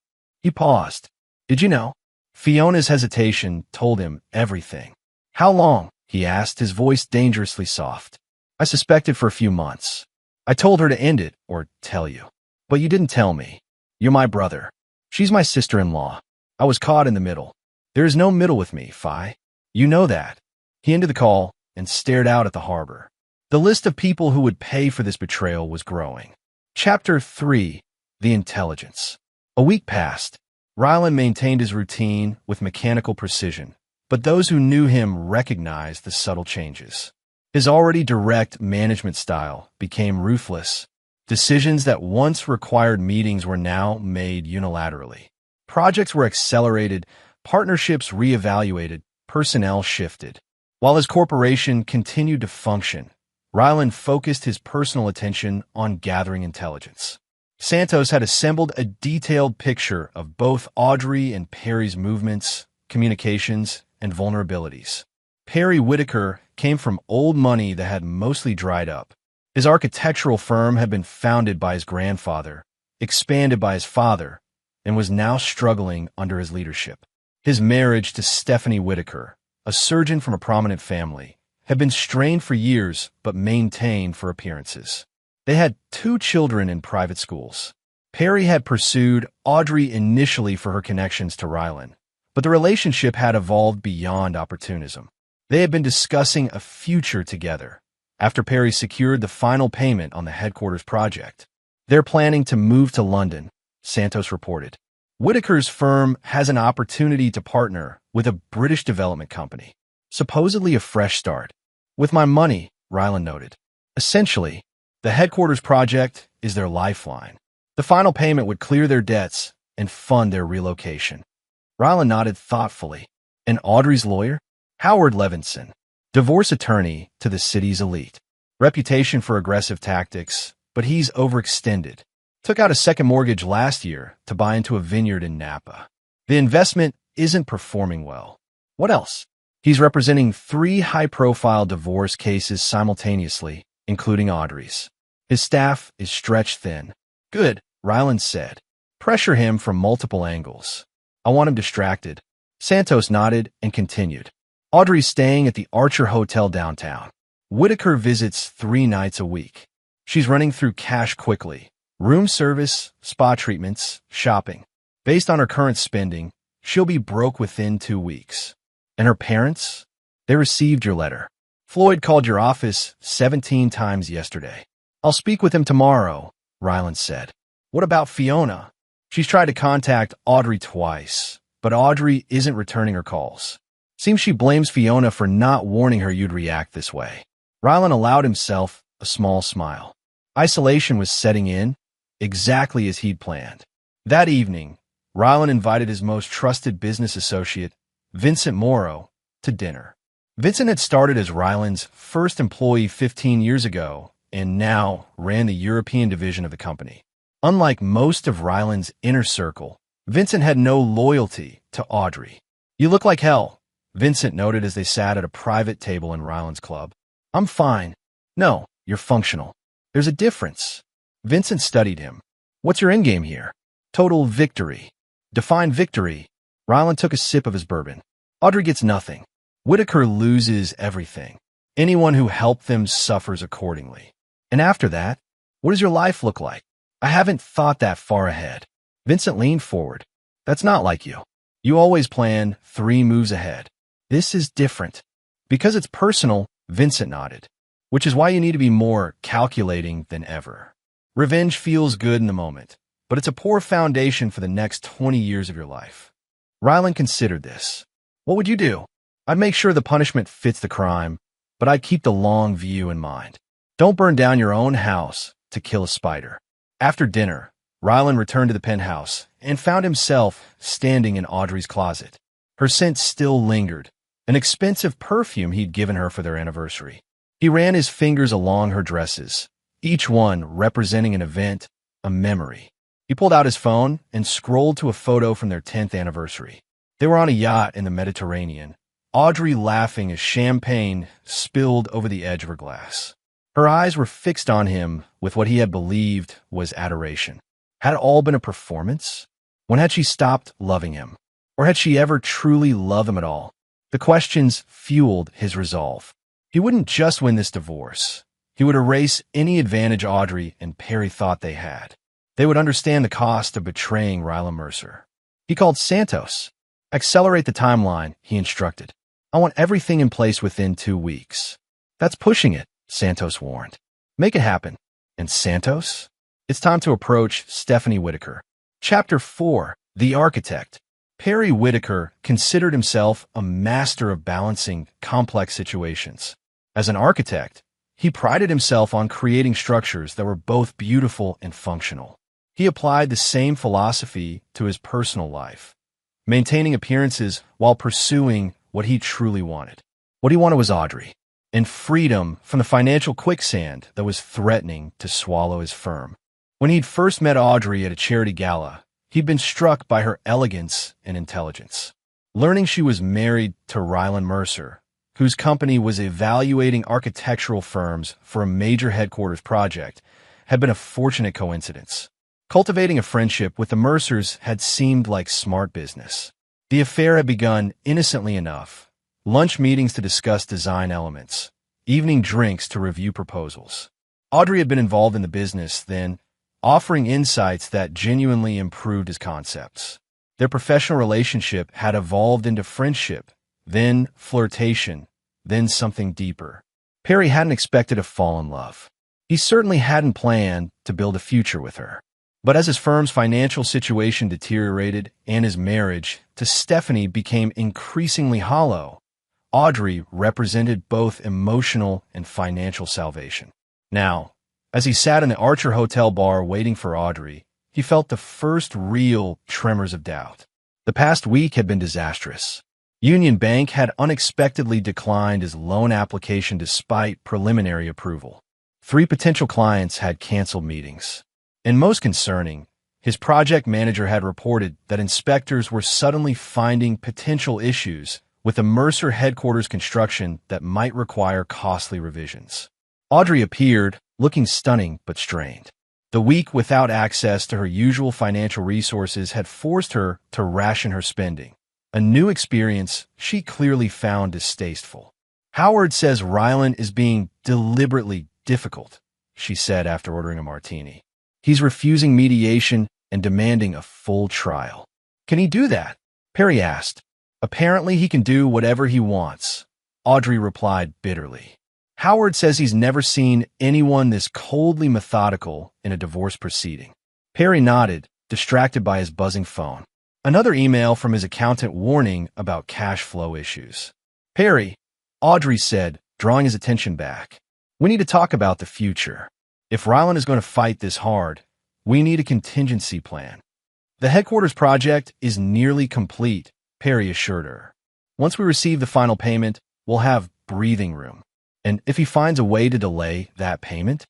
[SPEAKER 1] He paused. "Did you know?" Fiona's hesitation told him everything. "How long?" he asked, his voice dangerously soft. "I suspected for a few months. I told her to end it or tell you. But you didn't tell me. You're my brother. She's my sister-in-law. I was caught in the middle. There is no middle with me, Fi. You know that." He ended the call and stared out at the harbor. The list of people who would pay for this betrayal was growing. Chapter 3: The Intelligence. A week passed. Ryland maintained his routine with mechanical precision, but those who knew him recognized the subtle changes. His already direct management style became ruthless. Decisions that once required meetings were now made unilaterally. Projects were accelerated, partnerships reevaluated, personnel shifted. While his corporation continued to function, Ryland focused his personal attention on gathering intelligence. Santos had assembled a detailed picture of both Audrey and Perry's movements, communications, and vulnerabilities. Perry Whitaker came from old money that had mostly dried up. His architectural firm had been founded by his grandfather, expanded by his father, and was now struggling under his leadership. His marriage to Stephanie Whitaker, a surgeon from a prominent family, had been strained for years but maintained for appearances. They had 2 children in private schools. Perry had pursued Audrey initially for her connections to Ryland, but the relationship had evolved beyond opportunism. They had been discussing a future together after Perry secured the final payment on the headquarters project. "They're planning to move to London," Santos reported. "Whitaker's firm has an opportunity to partner with a British development company. Supposedly a fresh start. With my money," Ryland noted. "Essentially, the headquarters project is their lifeline. The final payment would clear their debts and fund their relocation." Ryland nodded thoughtfully. "And Audrey's lawyer?" "Howard Levinson, divorce attorney to the city's elite. Reputation for aggressive tactics, but he's overextended. Took out a second mortgage last year to buy into a vineyard in Napa. The investment isn't performing well." "What else?" "He's representing 3 high-profile divorce cases simultaneously, including Audrey's. His staff is stretched thin." "Good," Ryland said. "Pressure him from multiple angles. I want him distracted." Santos nodded and continued. "Audrey's staying at the Archer Hotel downtown. Whitaker visits 3 nights a week. She's running through cash quickly, Room service, spa treatments, shopping. Based on her current spending, she'll be broke within 2 weeks. And her parents? They received your letter. Floyd called your office 17 times yesterday. I'll speak with him tomorrow, Ryland said. What about Fiona? She's tried to contact Audrey twice, but Audrey isn't returning her calls. Seems she blames Fiona for not warning her you'd react this way. Ryland allowed himself a small smile. Isolation was setting in, exactly as he'd planned. That evening, Ryland invited his most trusted business associate, Vincent Morrow, to dinner. Vincent had started as Ryland's first employee 15 years ago and now ran the European division of the company. Unlike most of Ryland's inner circle, Vincent had no loyalty to Audrey. You look like hell, Vincent noted as they sat at a private table in Ryland's club. I'm fine. No, you're functional. There's a difference. Vincent studied him. What's your endgame here? Total victory. Define victory. Ryland took a sip of his bourbon. Audrey gets nothing. Whitaker loses everything. Anyone who helped them suffers accordingly. And after that, what does your life look like? I haven't thought that far ahead. Vincent leaned forward. That's not like you. You always plan 3 moves ahead. This is different. Because it's personal, Vincent nodded. Which is why you need to be more calculating than ever. Revenge feels good in the moment, but it's a poor foundation for the next 20 years of your life. Ryland considered this. What would you do? I'd make sure the punishment fits the crime, but I'd keep the long view in mind. Don't burn down your own house to kill a spider. After dinner, Ryland returned to the penthouse and found himself standing in Audrey's closet. Her scent still lingered, an expensive perfume he'd given her for their anniversary. He ran his fingers along her dresses, each one representing an event, a memory. He pulled out his phone and scrolled to a photo from their 10th anniversary. They were on a yacht in the Mediterranean, Audrey laughing as champagne spilled over the edge of her glass. Her eyes were fixed on him with what he had believed was adoration. Had it all been a performance? When had she stopped loving him? Or had she ever truly loved him at all? The questions fueled his resolve. He wouldn't just win this divorce. He would erase any advantage Audrey and Perry thought they had. They would understand the cost of betraying Ryland Mercer. He called Santos. Accelerate the timeline, he instructed. I want everything in place within 2 weeks. That's pushing it, Santos warned. Make it happen. And Santos? It's time to approach Stephanie Whitaker. Chapter 4. The Architect. Perry Whitaker considered himself a master of balancing complex situations. As an architect, he prided himself on creating structures that were both beautiful and functional. He applied the same philosophy to his personal life, maintaining appearances while pursuing what he truly wanted. What he wanted was Audrey, and freedom from the financial quicksand that was threatening to swallow his firm. When he'd first met Audrey at a charity gala, he'd been struck by her elegance and intelligence. Learning she was married to Ryland Mercer, whose company was evaluating architectural firms for a major headquarters project, had been a fortunate coincidence. Cultivating a friendship with the Mercers had seemed like smart business. The affair had begun innocently enough. Lunch meetings to discuss design elements, evening drinks to review proposals. Audrey had been involved in the business then, offering insights that genuinely improved his concepts. Their professional relationship had evolved into friendship, then flirtation, then something deeper. Perry hadn't expected to fall in love. He certainly hadn't planned to build a future with her. But as his firm's financial situation deteriorated and his marriage to Stephanie became increasingly hollow, Audrey represented both emotional and financial salvation. Now, as he sat in the Archer Hotel bar waiting for Audrey, he felt the first real tremors of doubt. The past week had been disastrous. Union Bank had unexpectedly declined his loan application despite preliminary approval. 3 potential clients had canceled meetings. And most concerning, his project manager had reported that inspectors were suddenly finding potential issues with the Mercer headquarters construction that might require costly revisions. Audrey appeared, looking stunning but strained. The week without access to her usual financial resources had forced her to ration her spending, a new experience she clearly found distasteful. Howard says Ryland is being deliberately difficult, she said after ordering a martini. He's refusing mediation and demanding a full trial. Can he do that? Perry asked. Apparently he can do whatever he wants, Audrey replied bitterly. Howard says he's never seen anyone this coldly methodical in a divorce proceeding. Perry nodded, distracted by his buzzing phone. Another email from his accountant warning about cash flow issues. Perry, Audrey said, drawing his attention back. We need to talk about the future. If Ryland is going to fight this hard, we need a contingency plan. The headquarters project is nearly complete, Perry assured her. Once we receive the final payment, we'll have breathing room. And if he finds a way to delay that payment?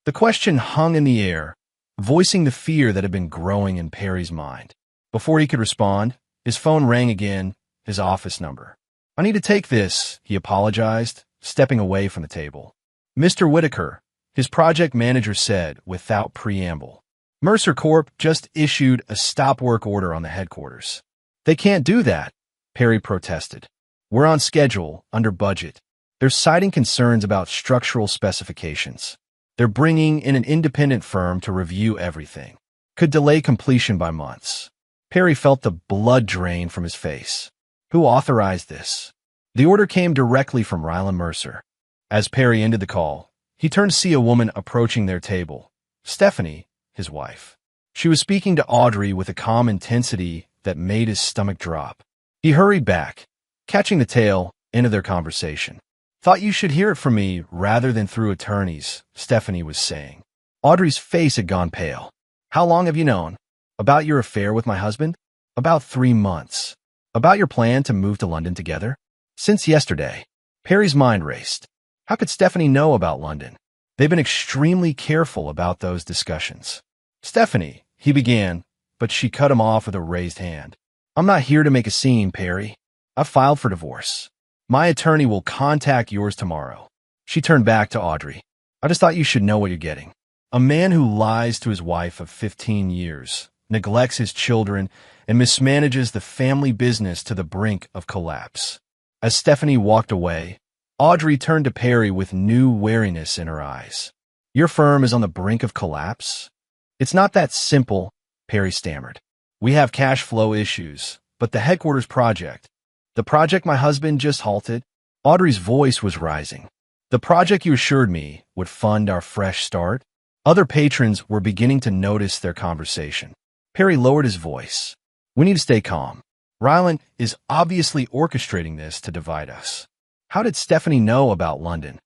[SPEAKER 1] The question hung in the air, voicing the fear that had been growing in Perry's mind. Before he could respond, his phone rang again, his office number. I need to take this, he apologized, stepping away from the table. Mr. Whitaker, his project manager said without preamble. Mercer Corp just issued a stop work order on the headquarters. They can't do that, Perry protested. We're on schedule, under budget. They're citing concerns about structural specifications. They're bringing in an independent firm to review everything. Could delay completion by months. Perry felt the blood drain from his face. Who authorized this? The order came directly from Ryland Mercer. As Perry ended the call, he turned to see a woman approaching their table. Stephanie, his wife. She was speaking to Audrey with a calm intensity that made his stomach drop. He hurried back, catching the tail end of their conversation. Thought you should hear it from me rather than through attorneys, Stephanie was saying. Audrey's face had gone pale. How long have you known? About your affair with my husband? About 3 months. About your plan to move to London together? Since yesterday. Perry's mind raced. How could Stephanie know about London? They've been extremely careful about those discussions. Stephanie, he began, but she cut him off with a raised hand. I'm not here to make a scene, Perry. I've filed for divorce. My attorney will contact yours tomorrow. She turned back to Audrey. I just thought you should know what you're getting. A man who lies to his wife of 15 years, neglects his children, and mismanages the family business to the brink of collapse. As Stephanie walked away, Audrey turned to Perry with new wariness in her eyes. Your firm is on the brink of collapse? It's not that simple, Perry stammered. We have cash flow issues, but the headquarters project, the project my husband just halted, Audrey's voice was rising. The project you assured me would fund our fresh start? Other patrons were beginning to notice their conversation. Perry lowered his voice. We need to stay calm. Ryland is obviously orchestrating this to divide us. How did Stephanie know about London?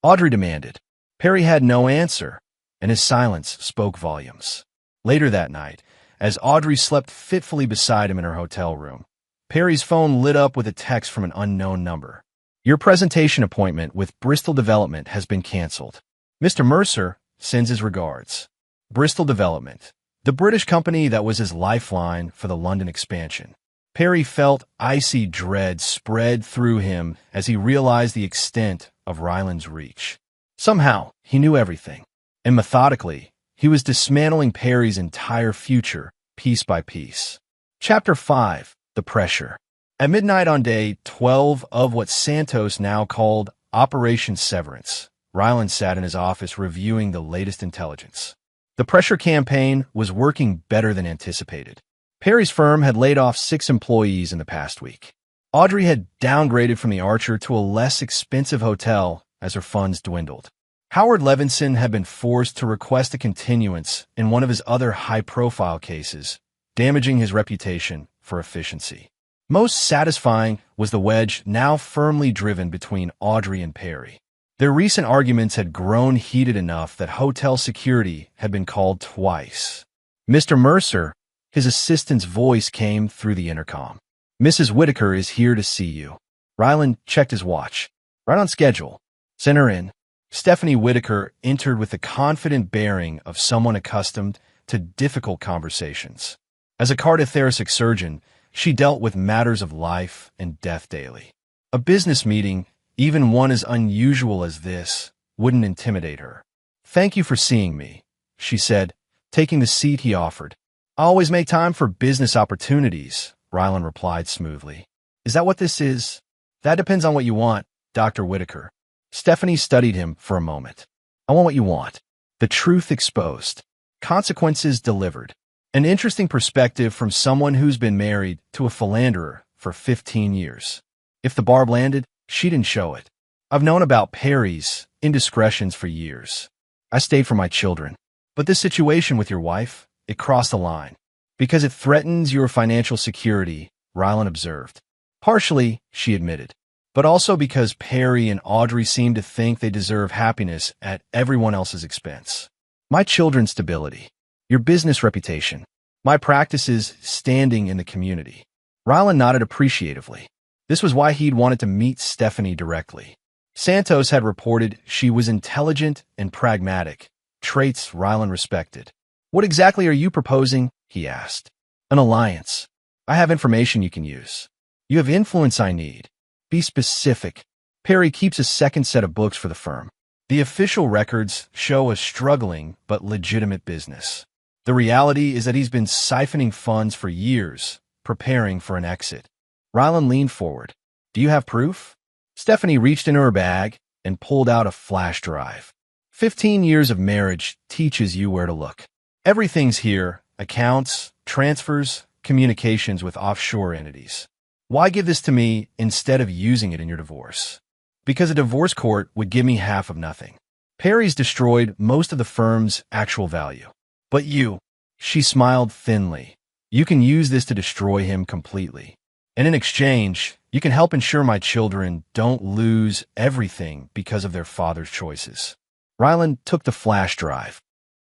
[SPEAKER 1] Audrey demanded. Perry had no answer, and his silence spoke volumes. Later that night, as Audrey slept fitfully beside him in her hotel room, Perry's phone lit up with a text from an unknown number. Your presentation appointment with Bristol Development has been canceled. Mr. Mercer sends his regards. Bristol Development, the British company that was his lifeline for the London expansion. Perry felt icy dread spread through him as he realized the extent of Ryland's reach. Somehow, he knew everything, and methodically, he was dismantling Perry's entire future, piece by piece. Chapter 5. The Pressure. At midnight on day 12 of what Santos now called Operation Severance, Ryland sat in his office reviewing the latest intelligence. The pressure campaign was working better than anticipated. Perry's firm had laid off 6 employees in the past week. Audrey had downgraded from the Archer to a less expensive hotel as her funds dwindled. Howard Levinson had been forced to request a continuance in one of his other high-profile cases, damaging his reputation for efficiency. Most satisfying was the wedge now firmly driven between Audrey and Perry. Their recent arguments had grown heated enough that hotel security had been called twice. Mr. Mercer, his assistant's voice came through the intercom. Mrs. Whitaker is here to see you. Ryland checked his watch. Right on schedule. Send her in. Stephanie Whitaker entered with the confident bearing of someone accustomed to difficult conversations. As a cardiothoracic surgeon, she dealt with matters of life and death daily. A business meeting, even one as unusual as this, wouldn't intimidate her. Thank you for seeing me, she said, taking the seat he offered. I always make time for business opportunities, Ryland replied smoothly. Is that what this is? That depends on what you want, Dr. Whitaker. Stephanie studied him for a moment. I want what you want. The truth exposed. Consequences delivered. An interesting perspective from someone who's been married to a philanderer for 15 years. If the barb landed, she didn't show it. I've known about Perry's indiscretions for years. I stayed for my children. But this situation with your wife, it crossed the line. Because it threatens your financial security, Rylan observed. Partially, she admitted. But also because Perry and Audrey seem to think they deserve happiness at everyone else's expense. My children's stability, your business reputation, my practices standing in the community. Rylan nodded appreciatively. This was why he'd wanted to meet Stephanie directly. Santos had reported she was intelligent and pragmatic, traits Rylan respected. What exactly are you proposing? He asked. An alliance. I have information you can use. You have influence I need. Be specific. Perry keeps a second set of books for the firm. The official records show a struggling but legitimate business. The reality is that he's been siphoning funds for years, preparing for an exit. Rylan leaned forward. Do you have proof? Stephanie reached into her bag and pulled out a flash drive. 15 years of marriage teaches you where to look. Everything's here: accounts, transfers, communications with offshore entities. Why give this to me instead of using it in your divorce? Because a divorce court would give me half of nothing. Perry's destroyed most of the firm's actual value. But you, she smiled thinly, you can use this to destroy him completely. And in exchange, you can help ensure my children don't lose everything because of their father's choices. Rylan took the flash drive.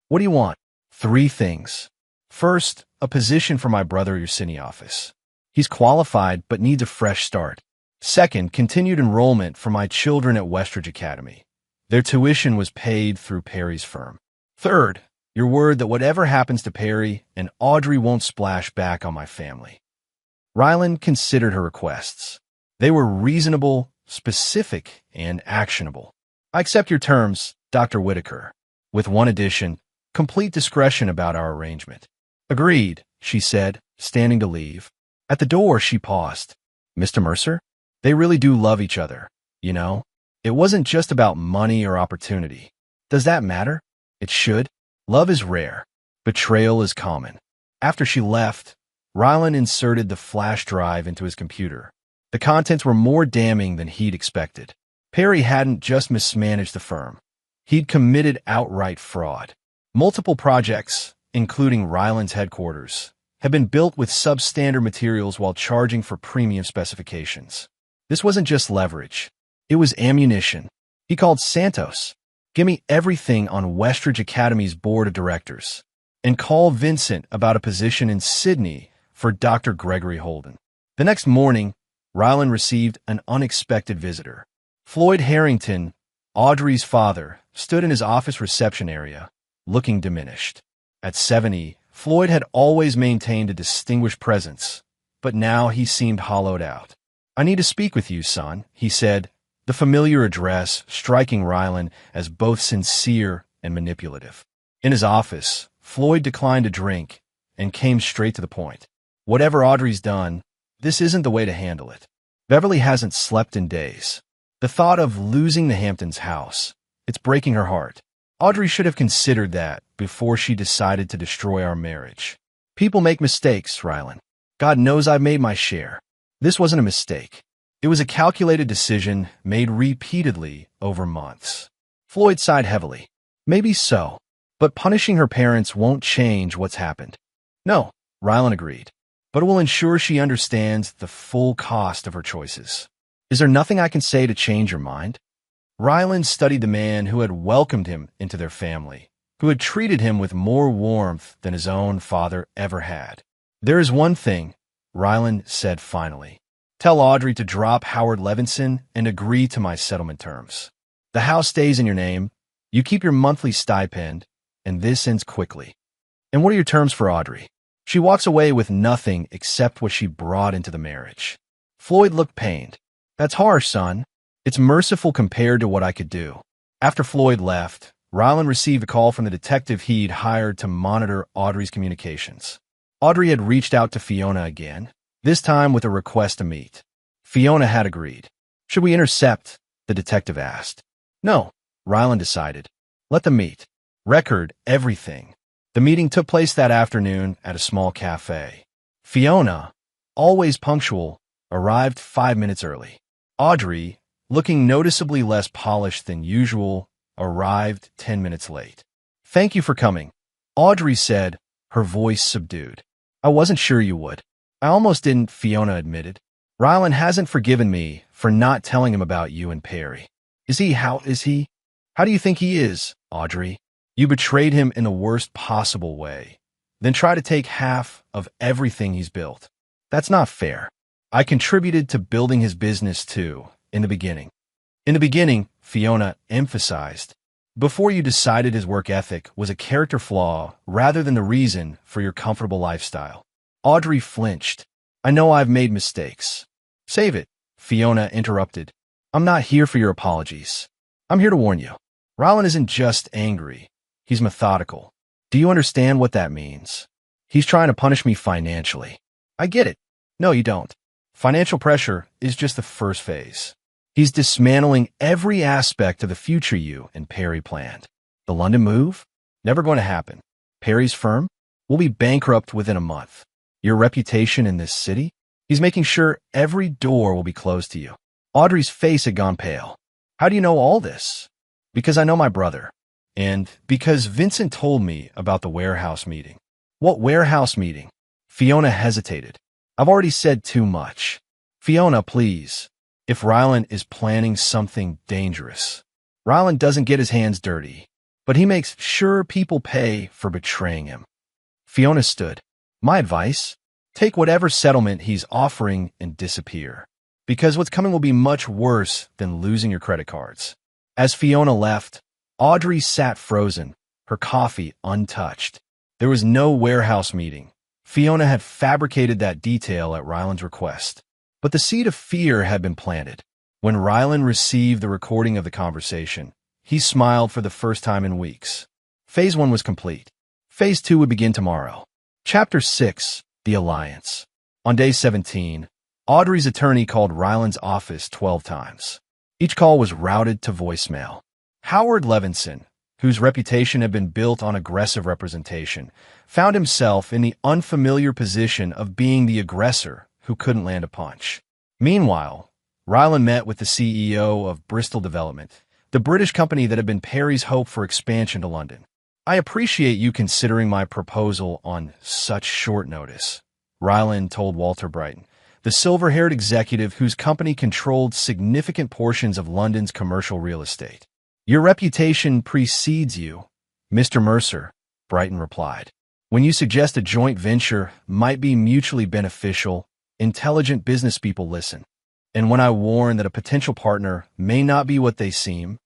[SPEAKER 1] What do you want? 3 things. First, a position for my brother at your city office. He's qualified but needs a fresh start. Second, continued enrollment for my children at Westridge Academy. Their tuition was paid through Perry's firm. Third, your word that whatever happens to Perry and Audrey won't splash back on my family. Rylan considered her requests. They were reasonable, specific, and actionable. I accept your terms, Dr. Whitaker, with one addition: complete discretion about our arrangement. Agreed, she said, standing to leave. At the door, she paused. Mr. Mercer? They really do love each other, you know? It wasn't just about money or opportunity. Does that matter? It should. Love is rare. Betrayal is common. After she left, Rylan inserted the flash drive into his computer. The contents were more damning than he'd expected. Perry hadn't just mismanaged the firm. He'd committed outright fraud. Multiple projects, including Rylan's headquarters, had been built with substandard materials while charging for premium specifications. This wasn't just leverage. It was ammunition. He called Santos. Give me everything on Westridge Academy's board of directors. And call Vincent about a position in Sydney for Dr. Gregory Holden. The next morning, Rylan received an unexpected visitor. Floyd Harrington, Audrey's father, stood in his office reception area, looking diminished. At 70, Floyd had always maintained a distinguished presence, but now he seemed hollowed out. I need to speak with you, son, he said, the familiar address striking Rylan as both sincere and manipulative. In his office, Floyd declined a drink and came straight to the point. Whatever Audrey's done, this isn't the way to handle it. Beverly hasn't slept in days. The thought of losing the Hamptons' house, it's breaking her heart. Audrey should have considered that before she decided to destroy our marriage. People make mistakes, Rylan. God knows I've made my share. This wasn't a mistake. It was a calculated decision made repeatedly over months. Floyd sighed heavily. Maybe so, but punishing her parents won't change what's happened. No, Rylan agreed, but it will ensure she understands the full cost of her choices. Is there nothing I can say to change your mind? Rylan studied the man who had welcomed him into their family, who had treated him with more warmth than his own father ever had. There is one thing, Rylan said finally. Tell Audrey to drop Howard Levinson and agree to my settlement terms. The house stays in your name, you keep your monthly stipend, and this ends quickly. And what are your terms for Audrey? She walks away with nothing except what she brought into the marriage. Floyd looked pained. That's harsh, son. It's merciful compared to what I could do. After Floyd left, Rylan received a call from the detective he'd hired to monitor Audrey's communications. Audrey had reached out to Fiona again, this time with a request to meet. Fiona had agreed. Should we intercept? The detective asked. No, Rylan decided. Let them meet. Record everything. The meeting took place that afternoon at a small cafe. Fiona, always punctual, arrived 5 minutes early. Audrey, looking noticeably less polished than usual, arrived 10 minutes late. "Thank you for coming," Audrey said, her voice subdued. "I wasn't sure you would." "I almost didn't," Fiona admitted. "Rylan hasn't forgiven me for not telling him about you and Perry." Is he? How is he? How do you think he is, Audrey? You betrayed him in the worst possible way, then try to take half of everything he's built. That's not fair. I contributed to building his business too, in the beginning. In the beginning, Fiona emphasized, before you decided his work ethic was a character flaw rather than the reason for your comfortable lifestyle. Audrey flinched. "I know I've made mistakes." "Save it," Fiona interrupted. "I'm not here for your apologies. I'm here to warn you. Rylan isn't just angry. He's methodical. Do you understand what that means? He's trying to punish me financially." "I get it." "No, you don't. Financial pressure is just the first phase. He's dismantling every aspect of the future you and Perry planned. The London move? Never going to happen. Perry's firm? We'll be bankrupt within a month. Your reputation in this city? He's making sure every door will be closed to you." Audrey's face had gone pale. "How do you know all this?" "Because I know my brother. And because Vincent told me about the warehouse meeting." "What warehouse meeting?" Fiona hesitated. "I've already said too much." "Fiona, please. If Rylan is planning something dangerous." "Rylan doesn't get his hands dirty, but he makes sure people pay for betraying him." Fiona stood. "My advice? Take whatever settlement he's offering and disappear. Because what's coming will be much worse than losing your credit cards." As Fiona left, Audrey sat frozen, her coffee untouched. There was no warehouse meeting. Fiona had fabricated that detail at Rylan's request. But the seed of fear had been planted. When Rylan received the recording of the conversation, he smiled for the first time in weeks. Phase 1 was complete. Phase 2 would begin tomorrow. Chapter 6, The Alliance. On day 17, Audrey's attorney called Rylan's office 12 times. Each call was routed to voicemail. Howard Levinson, whose reputation had been built on aggressive representation, found himself in the unfamiliar position of being the aggressor who couldn't land a punch. Meanwhile, Rylan met with the CEO of Bristol Development, the British company that had been Perry's hope for expansion to London. "I appreciate you considering my proposal on such short notice," Rylan told Walter Brighton, the silver-haired executive whose company controlled significant portions of London's commercial real estate. "Your reputation precedes you, Mr. Mercer," Brighton replied. "When you suggest a joint venture might be mutually beneficial, intelligent business people listen. And when I warn that a potential partner may not be what they seem,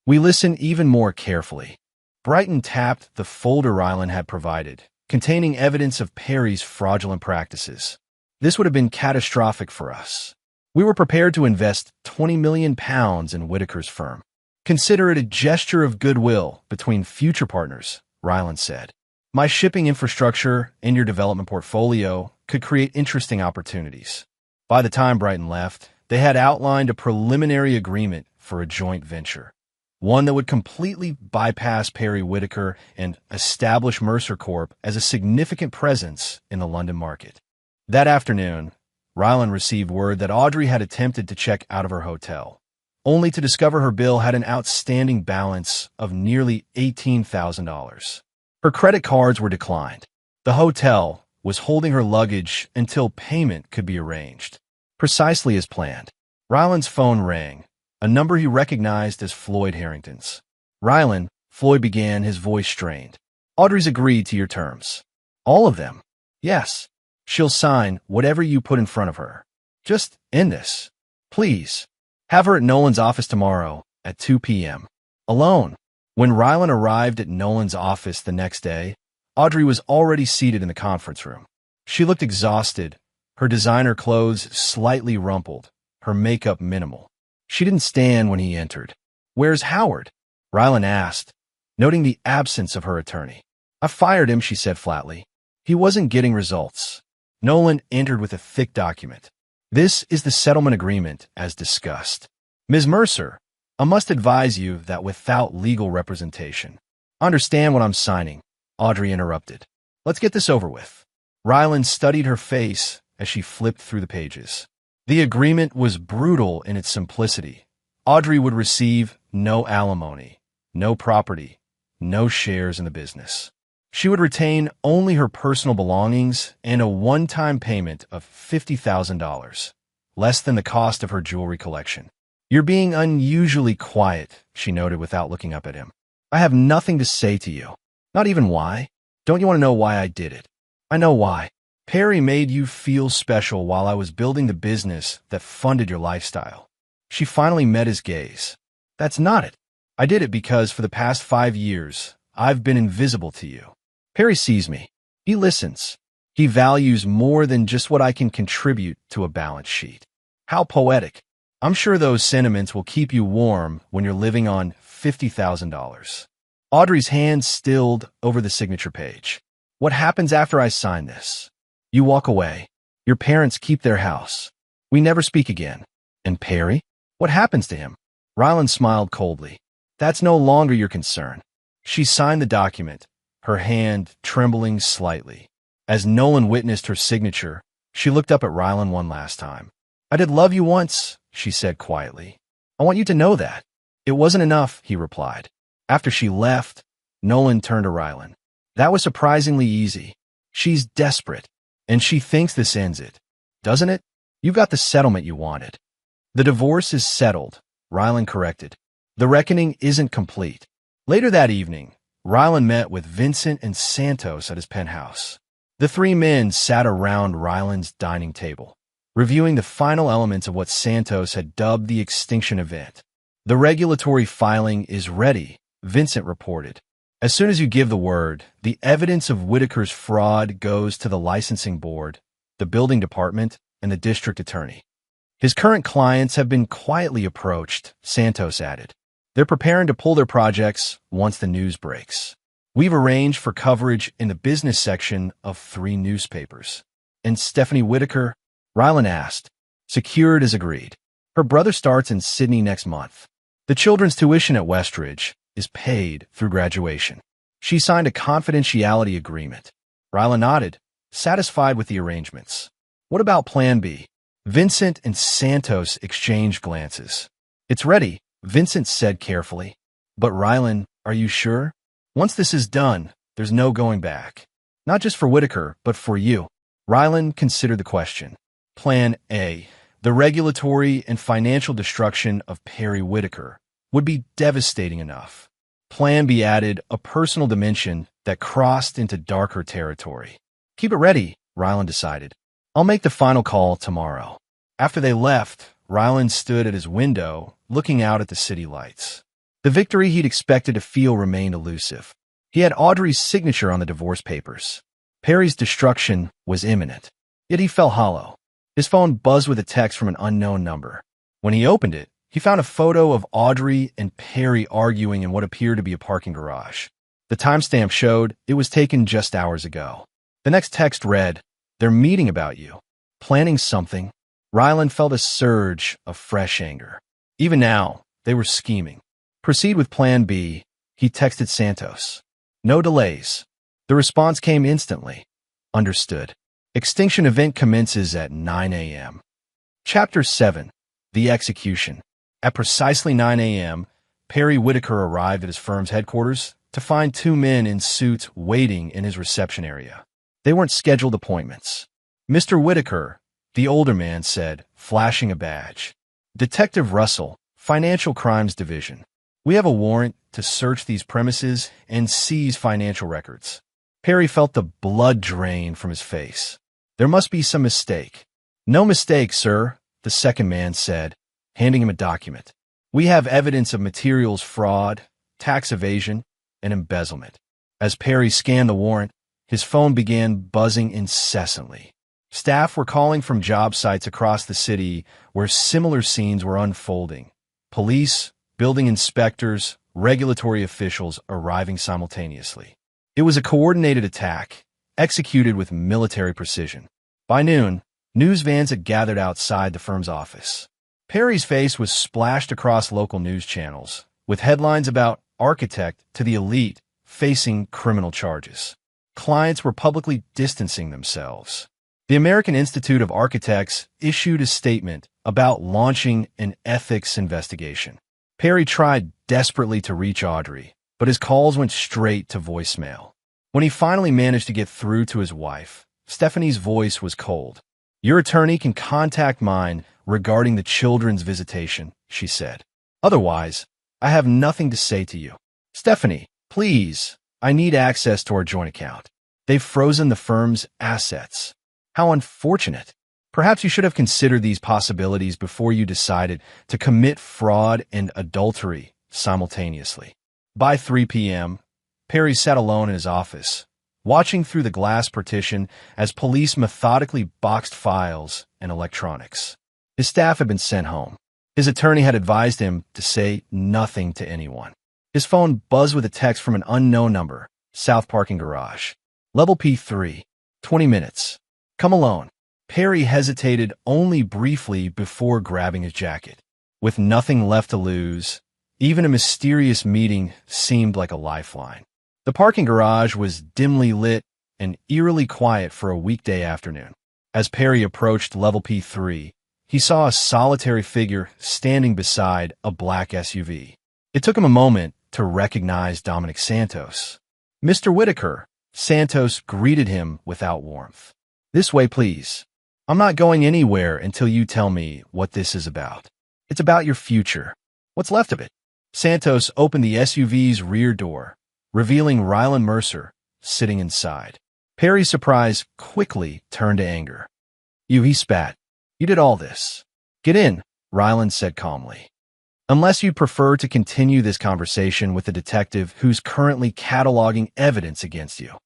[SPEAKER 1] we listen even more carefully." Brighton tapped the folder Rylan had provided, containing evidence of Perry's fraudulent practices. "This would have been catastrophic for us. We were prepared to invest £20 million in Whitaker's firm. Consider it a gesture of goodwill between future partners," Rylan said. "My shipping infrastructure and your development portfolio could create interesting opportunities." By the time Brighton left, they had outlined a preliminary agreement for a joint venture, one that would completely bypass Perry Whitaker and establish Mercer Corp as a significant presence in the London market. That afternoon, Rylan received word that Audrey had attempted to check out of her hotel, only to discover her bill had an outstanding balance of nearly $18,000. Her credit cards were declined. The hotel was holding her luggage until payment could be arranged. Precisely as planned, Rylan's phone rang, a number he recognized as Floyd Harrington's. "Rylan," Floyd began, his voice strained. "Audrey's agreed to your terms." "All of them?" "Yes. She'll sign whatever you put in front of her. Just end this. Please. Have her at Nolan's office tomorrow at 2 p.m. Alone." When Rylan arrived at Nolan's office the next day, Audrey was already seated in the conference room. She looked exhausted, her designer clothes slightly rumpled, her makeup minimal. She didn't stand when he entered. "Where's Howard?" Rylan asked, noting the absence of her attorney. "I fired him," she said flatly. "He wasn't getting results." Nolan entered with a thick document. "This is the settlement agreement as discussed. Ms. Mercer, I must advise you that without legal representation, I understand what I'm signing. Audrey interrupted. Let's get this over with. Rylan studied her face as she flipped through the pages. The agreement was brutal in its simplicity. Audrey would receive no alimony, no property, no shares in the business. She would retain only her personal belongings and a one-time payment of $50,000, less than the cost of her jewelry collection. You're being unusually quiet, she noted without looking up at him. I have nothing to say to you. Not even why. Don't you want to know why I did it? I know why. Perry made you feel special while I was building the business that funded your lifestyle. She finally met his gaze. That's not it. I did it because for the past 5 years, I've been invisible to you. Perry sees me. He listens. He values more than just what I can contribute to a balance sheet. How poetic. I'm sure those sentiments will keep you warm when you're living on $50,000. Audrey's hand stilled over the signature page. What happens after I sign this? You walk away. Your parents keep their house. We never speak again. And Perry? What happens to him? Rylan smiled coldly. That's no longer your concern. She signed the document, her hand trembling slightly. As Nolan witnessed her signature, she looked up at Rylan one last time. I did love you once, she said quietly. I want you to know that. It wasn't enough, he replied. After she left, Nolan turned to Rylan. That was surprisingly easy. She's desperate, and she thinks this ends it. Doesn't it? You got the settlement you wanted. The divorce is settled, Rylan corrected. The reckoning isn't complete. Later that evening, Rylan met with Vincent and Santos at his penthouse. The three men sat around Rylan's dining table, reviewing the final elements of what Santos had dubbed the extinction event. The regulatory filing is ready, Vincent reported. As soon as you give the word, the evidence of Whitaker's fraud goes to the licensing board, the building department, and the district attorney. His current clients have been quietly approached, Santos added. They're preparing to pull their projects once the news breaks. We've arranged for coverage in the business section of 3 newspapers. And Stephanie Whitaker? Rylan asked. Secured as agreed. Her brother starts in Sydney next month. The children's tuition at Westridge is paid through graduation. She signed a confidentiality agreement. Rylan nodded, satisfied with the arrangements. What about Plan B? Vincent and Santos exchanged glances. It's ready, Vincent said carefully. But Rylan, are you sure? Once this is done, there's no going back. Not just for Whitaker, but for you. Rylan considered the question. Plan A, the regulatory and financial destruction of Perry Whitaker, would be devastating enough. Plan B added a personal dimension that crossed into darker territory. Keep it ready, Rylan decided. I'll make the final call tomorrow. After they left, Rylan stood at his window, looking out at the city lights. The victory he'd expected to feel remained elusive. He had Audrey's signature on the divorce papers. Perry's destruction was imminent. Yet he felt hollow. His phone buzzed with a text from an unknown number. When he opened it, he found a photo of Audrey and Perry arguing in what appeared to be a parking garage. The timestamp showed it was taken just hours ago. The next text read, They're meeting about you. Planning something. Rylan felt a surge of fresh anger. Even now, they were scheming. Proceed with Plan B, he texted Santos. No delays. The response came instantly. Understood. Extinction event commences at 9 a.m. Chapter 7. The Execution. At precisely 9 a.m., Perry Whitaker arrived at his firm's headquarters to find 2 men in suits waiting in his reception area. They weren't scheduled appointments. Mr. Whitaker, the older man said, flashing a badge. Detective Russell, Financial Crimes Division. We have a warrant to search these premises and seize financial records. Perry felt the blood drain from his face. There must be some mistake. No mistake, sir, the second man said, handing him a document. We have evidence of materials fraud, tax evasion, and embezzlement. As Perry scanned the warrant, his phone began buzzing incessantly. Staff were calling from job sites across the city where similar scenes were unfolding. Police, building inspectors, regulatory officials arriving simultaneously. It was a coordinated attack, executed with military precision. By noon, news vans had gathered outside the firm's office. Perry's face was splashed across local news channels, with headlines about architect to the elite facing criminal charges. Clients were publicly distancing themselves. The American Institute of Architects issued a statement about launching an ethics investigation. Perry tried desperately to reach Audrey, but his calls went straight to voicemail. When he finally managed to get through to his wife, Stephanie's voice was cold. "Your attorney can contact mine regarding the children's visitation," she said. "Otherwise, I have nothing to say to you. Stephanie, please, I need access to our joint account. They've frozen the firm's assets. How unfortunate. Perhaps you should have considered these possibilities before you decided to commit fraud and adultery simultaneously." By 3 p.m., Perry sat alone in his office, watching through the glass partition as police methodically boxed files and electronics. His staff had been sent home. His attorney had advised him to say nothing to anyone. His phone buzzed with a text from an unknown number. "South Parking Garage. Level P3. 20 minutes. Come alone." Perry hesitated only briefly before grabbing his jacket. With nothing left to lose, even a mysterious meeting seemed like a lifeline. The parking garage was dimly lit and eerily quiet for a weekday afternoon. As Perry approached level P3, he saw a solitary figure standing beside a black SUV. It took him a moment to recognize Dominic Santos. "Mr. Whitaker," Santos greeted him without warmth. "This way, please. I'm not going anywhere until you tell me what this is about. It's about your future. What's left of it." Santos opened the SUV's rear door, revealing Rylan Mercer sitting inside. Perry's surprise quickly turned to anger. "You," he spat. "You did all this." "Get in," Rylan said calmly. "Unless you'd prefer to continue this conversation with the detective who's currently cataloging evidence against you."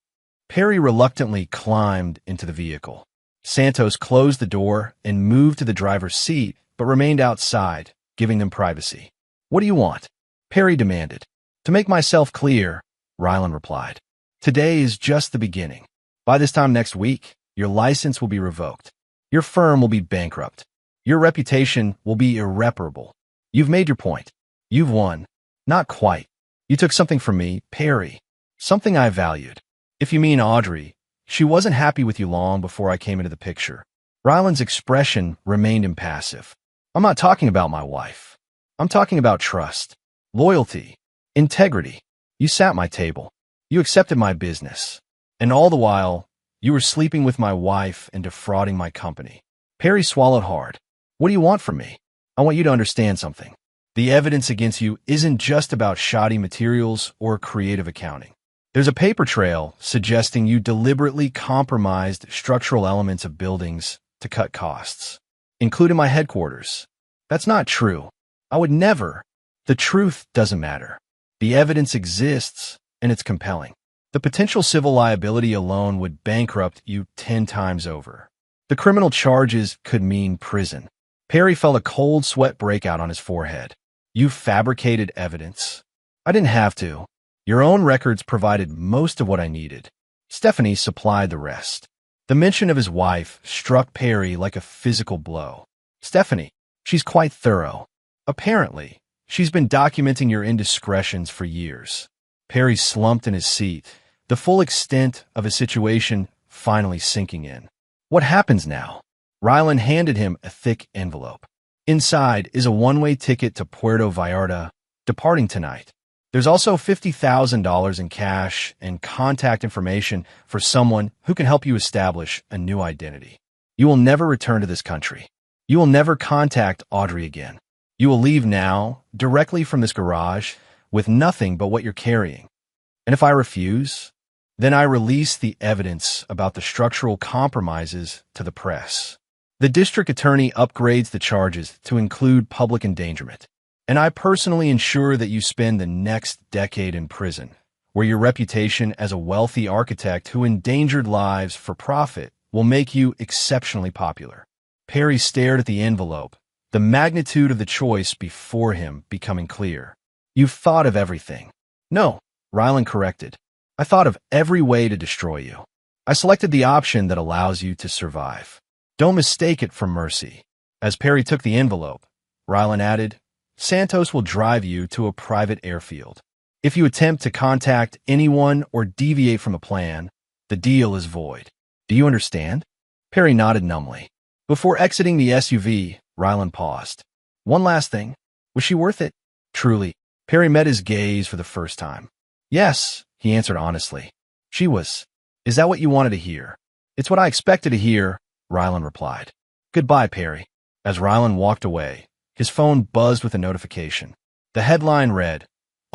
[SPEAKER 1] Perry reluctantly climbed into the vehicle. Santos closed the door and moved to the driver's seat, but remained outside, giving them privacy. "What do you want?" Perry demanded. "To make myself clear," Rylan replied, "today is just the beginning. By this time next week, your license will be revoked. Your firm will be bankrupt. Your reputation will be irreparable. You've made your point. You've won. Not quite. You took something from me, Perry. Something I valued. If you mean Audrey, she wasn't happy with you long before I came into the picture." Rylan's expression remained impassive. "I'm not talking about my wife. I'm talking about trust, loyalty, integrity. You sat at my table. You accepted my business. And all the while, you were sleeping with my wife and defrauding my company." Perry swallowed hard. "What do you want from me? I want you to understand something. The evidence against you isn't just about shoddy materials or creative accounting. There's a paper trail suggesting you deliberately compromised structural elements of buildings to cut costs, including my headquarters. That's not true. I would never. The truth doesn't matter. The evidence exists, and it's compelling. The potential civil liability alone would bankrupt you 10 times over. The criminal charges could mean prison." Perry felt a cold sweat break out on his forehead. "You fabricated evidence." "I didn't have to. Your own records provided most of what I needed. Stephanie supplied the rest." The mention of his wife struck Perry like a physical blow. "Stephanie, she's quite thorough. Apparently, she's been documenting your indiscretions for years." Perry slumped in his seat, the full extent of his situation finally sinking in. "What happens now?" Rylan handed him a thick envelope. "Inside is a one-way ticket to Puerto Vallarta, departing tonight. There's also $50,000 in cash and contact information for someone who can help you establish a new identity. You will never return to this country. You will never contact Audrey again. You will leave now, directly from this garage, with nothing but what you're carrying. And if I refuse, then I release the evidence about the structural compromises to the press. The district attorney upgrades the charges to include public endangerment. And I personally ensure that you spend the next decade in prison, where your reputation as a wealthy architect who endangered lives for profit will make you exceptionally popular." Perry stared at the envelope, the magnitude of the choice before him becoming clear. "You've thought of everything." "No," Rylan corrected. "I thought of every way to destroy you. I selected the option that allows you to survive. Don't mistake it for mercy." As Perry took the envelope, Rylan added, "Santos will drive you to a private airfield. If you attempt to contact anyone or deviate from the plan, the deal is void. Do you understand? Perry nodded numbly. Before exiting the SUV, Ryland paused. One last thing. Was she worth it? Truly. Perry met his gaze for the first time. Yes, he answered honestly. She was. Is that what you wanted to hear? It's what I expected to hear, Ryland replied. Goodbye, Perry. As Ryland walked away, his phone buzzed with a notification. The headline read,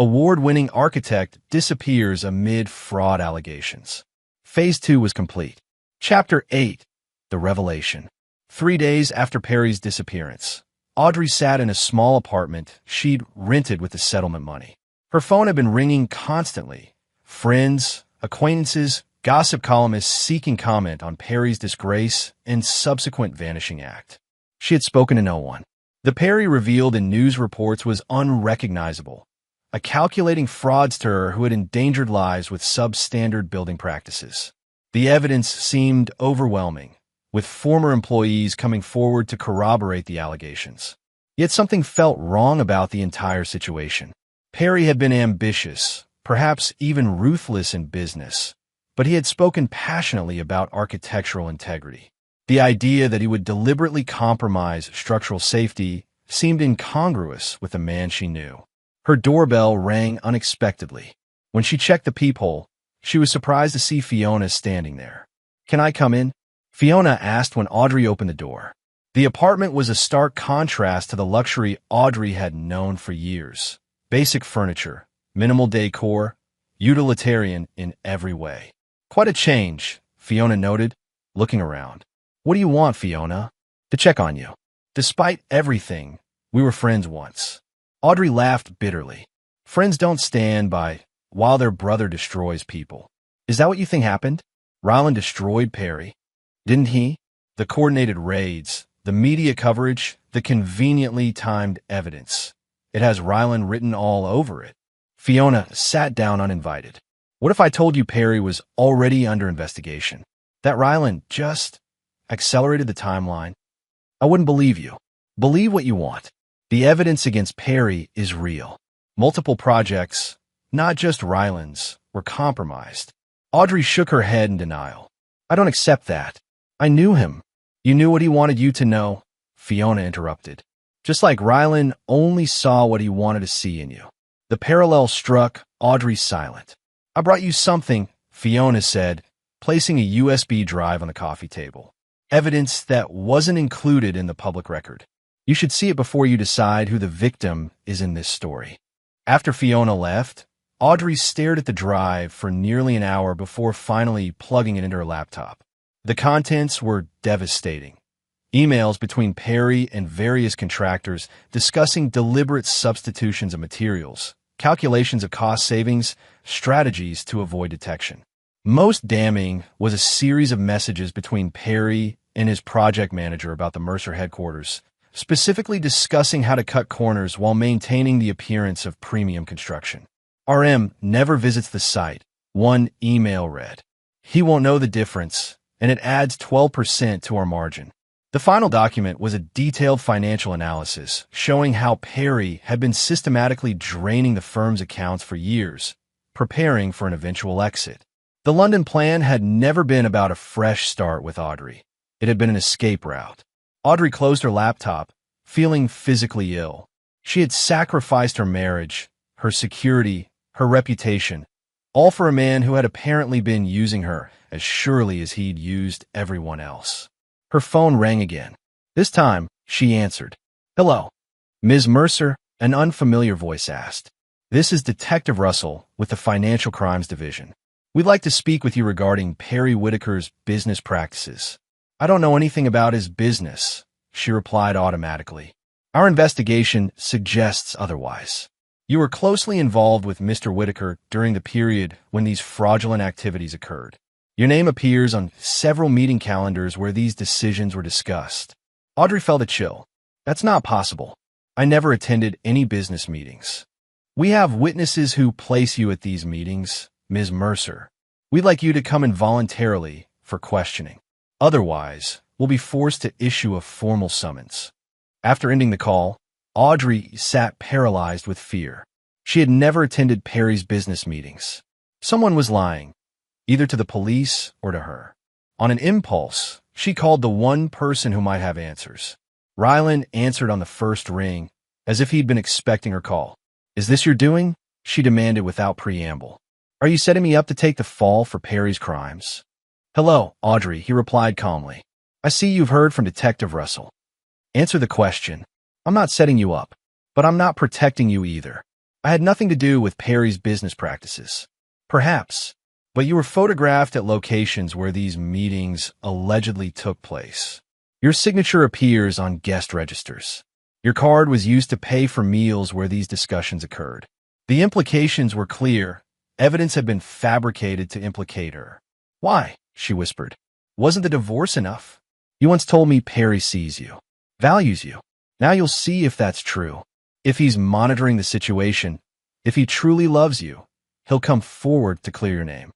[SPEAKER 1] Award-winning architect disappears amid fraud allegations. Phase 2 was complete. Chapter 8, The Revelation. 3 days after Perry's disappearance, Audrey sat in a small apartment she'd rented with the settlement money. Her phone had been ringing constantly. Friends, acquaintances, gossip columnists seeking comment on Perry's disgrace and subsequent vanishing act. She had spoken to no one. The Perry revealed in news reports was unrecognizable, a calculating fraudster who had endangered lives with substandard building practices. The evidence seemed overwhelming, with former employees coming forward to corroborate the allegations. Yet something felt wrong about the entire situation. Perry had been ambitious, perhaps even ruthless in business, but he had spoken passionately about architectural integrity. The idea that he would deliberately compromise structural safety seemed incongruous with the man she knew. Her doorbell rang unexpectedly. When she checked the peephole, she was surprised to see Fiona standing there. Can I come in? Fiona asked when Audrey opened the door. The apartment was a stark contrast to the luxury Audrey had known for years. Basic furniture, minimal decor, utilitarian in every way. Quite a change, Fiona noted, looking around. What do you want, Fiona? To check on you. Despite everything, we were friends once. Audrey laughed bitterly. Friends don't stand by while their brother destroys people. Is that what you think happened? Ryland destroyed Perry. Didn't he? The coordinated raids, the media coverage, the conveniently timed evidence. It has Ryland written all over it. Fiona sat down uninvited. What if I told you Perry was already under investigation? That Ryland just accelerated the timeline? I wouldn't believe you. Believe what you want. The evidence against Perry is real. Multiple projects, not just Ryland's, were compromised. Audrey shook her head in denial. I don't accept that. I knew him. You knew what he wanted you to know, Fiona interrupted. Just like Ryland only saw what he wanted to see in you. The parallel struck, Audrey silent. I brought you something, Fiona said, placing a USB drive on the coffee table. Evidence that wasn't included in the public record. You should see it before you decide who the victim is in this story. After Fiona left, Audrey stared at the drive for nearly an hour before finally plugging it into her laptop. The contents were devastating. Emails between Perry and various contractors discussing deliberate substitutions of materials, calculations of cost savings, strategies to avoid detection. Most damning was a series of messages between Perry and his project manager about the Mercer headquarters, specifically discussing how to cut corners while maintaining the appearance of premium construction. RM never visits the site, one email read. He won't know the difference, and it adds 12% to our margin. The final document was a detailed financial analysis showing how Perry had been systematically draining the firm's accounts for years, preparing for an eventual exit. The London plan had never been about a fresh start with Audrey. It had been an escape route. Audrey closed her laptop, feeling physically ill. She had sacrificed her marriage, her security, her reputation, all for a man who had apparently been using her as surely as he'd used everyone else. Her phone rang again. This time, she answered. Hello. Ms. Mercer, an unfamiliar voice asked. This is Detective Russell with the Financial Crimes Division. We'd like to speak with you regarding Perry Whitaker's business practices. I don't know anything about his business, she replied automatically. Our investigation suggests otherwise. You were closely involved with Mr. Whitaker during the period when these fraudulent activities occurred. Your name appears on several meeting calendars where these decisions were discussed. Audrey felt a chill. That's not possible. I never attended any business meetings. We have witnesses who place you at these meetings, Ms. Mercer. We'd like you to come in voluntarily for questioning. Otherwise, we'll be forced to issue a formal summons. After ending the call, Audrey sat paralyzed with fear. She had never attended Perry's business meetings. Someone was lying, either to the police or to her. On an impulse, she called the one person who might have answers. Rylan answered on the first ring, as if he'd been expecting her call. "Is this your doing?" she demanded without preamble. "Are you setting me up to take the fall for Perry's crimes?" "Hello, Audrey," he replied calmly. "I see you've heard from Detective Russell. Answer the question. I'm not setting you up, but I'm not protecting you either. I had nothing to do with Perry's business practices. Perhaps, but you were photographed at locations where these meetings allegedly took place. Your signature appears on guest registers. Your card was used to pay for meals where these discussions occurred. The implications were clear. Evidence had been fabricated to implicate her." "Why?" she whispered. "Wasn't the divorce enough? You once told me Perry sees you, values you. Now you'll see if that's true. If he's monitoring the situation, if he truly loves you, he'll come forward to clear your name.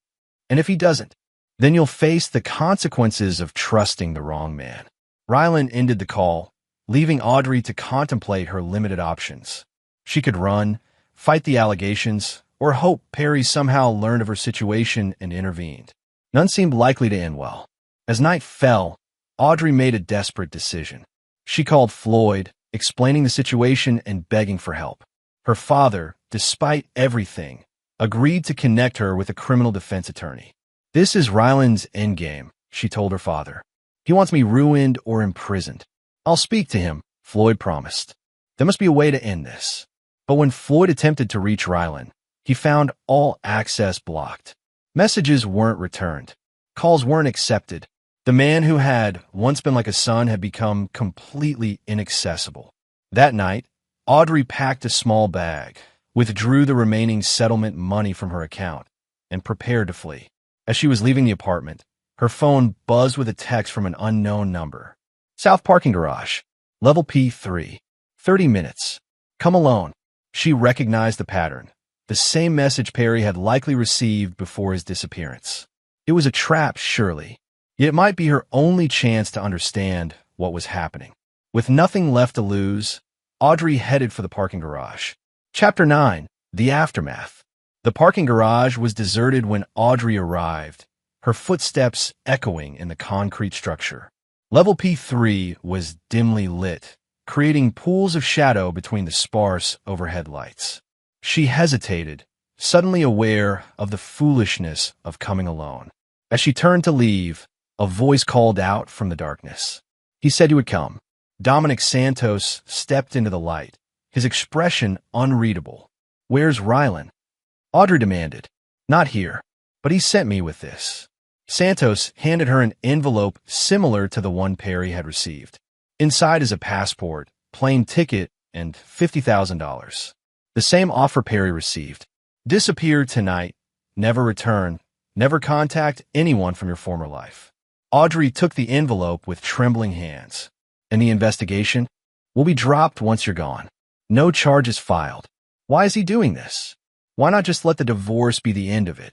[SPEAKER 1] And if he doesn't, then you'll face the consequences of trusting the wrong man." Rylan ended the call, leaving Audrey to contemplate her limited options. She could run, fight the allegations, or hope Perry somehow learned of her situation and intervened. None seemed likely to end well. As night fell, Audrey made a desperate decision. She called Floyd, explaining the situation and begging for help. Her father, despite everything, agreed to connect her with a criminal defense attorney. "This is Rylan's endgame," she told her father. "He wants me ruined or imprisoned. I'll speak to him," Floyd promised. There must be a way to end this. But when Floyd attempted to reach Rylan, he found all access blocked. Messages weren't returned. Calls weren't accepted. The man who had once been like a son had become completely inaccessible. That night, Audrey packed a small bag, withdrew the remaining settlement money from her account, and prepared to flee. As she was leaving the apartment, her phone buzzed with a text from an unknown number. "South parking garage, level P3, 30 minutes. Come alone." She recognized the pattern, the same message Perry had likely received before his disappearance. It was a trap, surely. Yet it might be her only chance to understand what was happening. With nothing left to lose, Audrey headed for the parking garage. Chapter 9. The Aftermath. The parking garage was deserted when Audrey arrived, her footsteps echoing in the concrete structure. Level P3 was dimly lit, creating pools of shadow between the sparse overhead lights. She hesitated, suddenly aware of the foolishness of coming alone. As she turned to leave, a voice called out from the darkness. "He said you would come." Dominic Santos stepped into the light, his expression unreadable. "Where's Rylan?" Audrey demanded. "Not here, but he sent me with this." Santos handed her an envelope similar to the one Perry had received. Inside is a passport, plane ticket, and $50,000. The same offer Perry received. "Disappear tonight, never return, never contact anyone from your former life." Audrey took the envelope with trembling hands. "And the investigation will be dropped once you're gone. No charges filed." Why is he doing this? Why not just let the divorce be the end of it?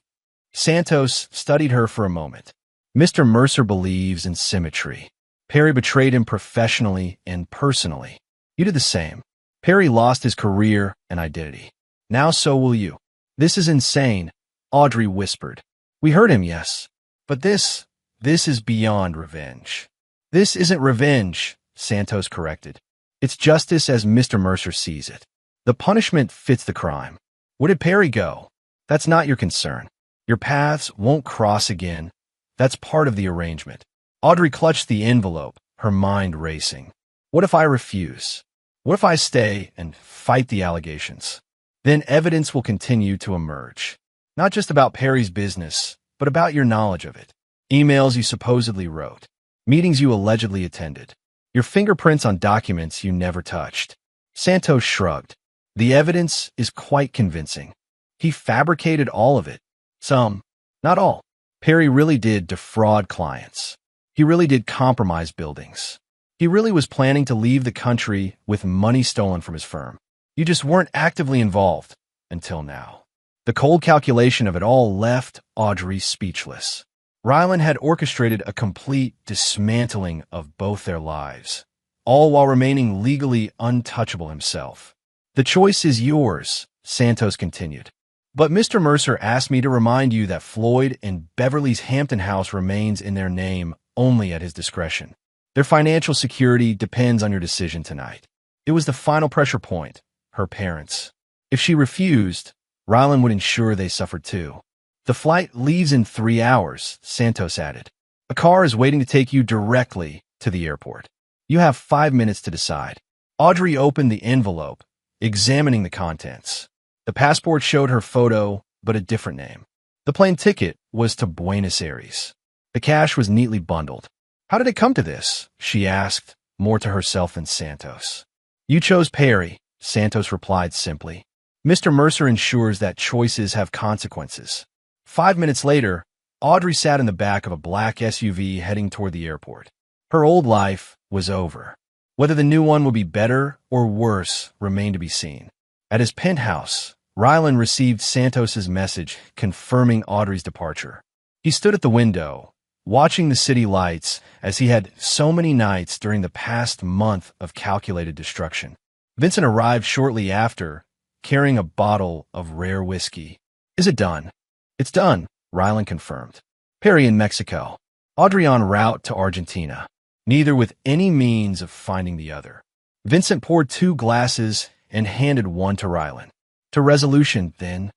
[SPEAKER 1] Santos studied her for a moment. "Mr. Mercer believes in symmetry. Perry betrayed him professionally and personally. You did the same. Perry lost his career and identity. Now so will you." "This is insane," Audrey whispered. "We hurt him, yes. But this is beyond revenge." "This isn't revenge," Santos corrected. "It's justice as Mr. Mercer sees it. The punishment fits the crime. Where did Perry go? That's not your concern. Your paths won't cross again. That's part of the arrangement." Audrey clutched the envelope, her mind racing. What if I refuse? What if I stay and fight the allegations? Then evidence will continue to emerge. Not just about Perry's business, but about your knowledge of it. Emails you supposedly wrote. Meetings you allegedly attended. Your fingerprints on documents you never touched. Santos shrugged. "The evidence is quite convincing. He fabricated all of it. Some, not all. Perry really did defraud clients. He really did compromise buildings. He really was planning to leave the country with money stolen from his firm. You just weren't actively involved until now." The cold calculation of it all left Audrey speechless. Rylan had orchestrated a complete dismantling of both their lives, all while remaining legally untouchable himself. "The choice is yours," Santos continued. But Mr. Mercer asked me to remind you that Floyd and Beverly's Hampton house remains in their name only at his discretion. Their financial security depends on your decision tonight. It was the final pressure point, her parents. If she refused, Rylan would ensure they suffered too. The flight leaves in 3 hours, Santos added. A car is waiting to take you directly to the airport. You have 5 minutes to decide. Audrey opened the envelope, examining the contents. The passport showed her photo, but a different name. The plane ticket was to Buenos Aires. The cash was neatly bundled. How did it come to this? She asked, more to herself than Santos. You chose Perry, Santos replied simply. Mr. Mercer ensures that choices have consequences. 5 minutes later, Audrey sat in the back of a black SUV heading toward the airport. Her old life was over. Whether the new one would be better or worse remained to be seen. At his penthouse, Rylan received Santos's message confirming Audrey's departure. He stood at the window, watching the city lights as he had so many nights during the past month of calculated destruction. Vincent arrived shortly after, carrying a bottle of rare whiskey. Is it done? It's done, Rylan confirmed. Perry in Mexico. Audrey en route to Argentina, neither with any means of finding the other. Vincent poured 2 glasses and handed one to Rylan. To resolution, then.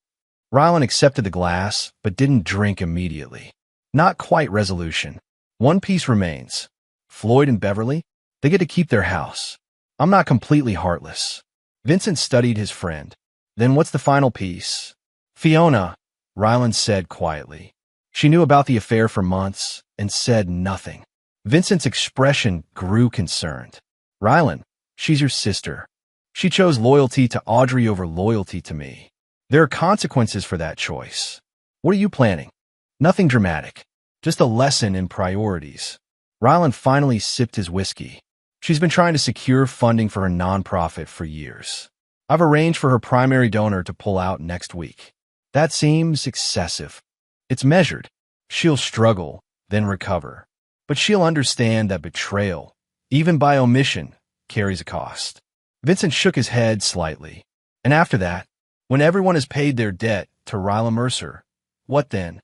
[SPEAKER 1] Rylan accepted the glass, but didn't drink immediately. Not quite resolution. One piece remains. Floyd and Beverly, they get to keep their house. I'm not completely heartless. Vincent studied his friend. Then what's the final piece? Fiona, Rylan said quietly. She knew about the affair for months and said nothing. Vincent's expression grew concerned. Rylan, she's your sister. She chose loyalty to Audrey over loyalty to me. There are consequences for that choice. What are you planning? Nothing dramatic. Just a lesson in priorities. Rylan finally sipped his whiskey. She's been trying to secure funding for her nonprofit for years. I've arranged for her primary donor to pull out next week. That seems excessive. It's measured. She'll struggle, then recover. But she'll understand that betrayal, even by omission, carries a cost. Vincent shook his head slightly. And after that, when everyone has paid their debt to Rylan Mercer, what then?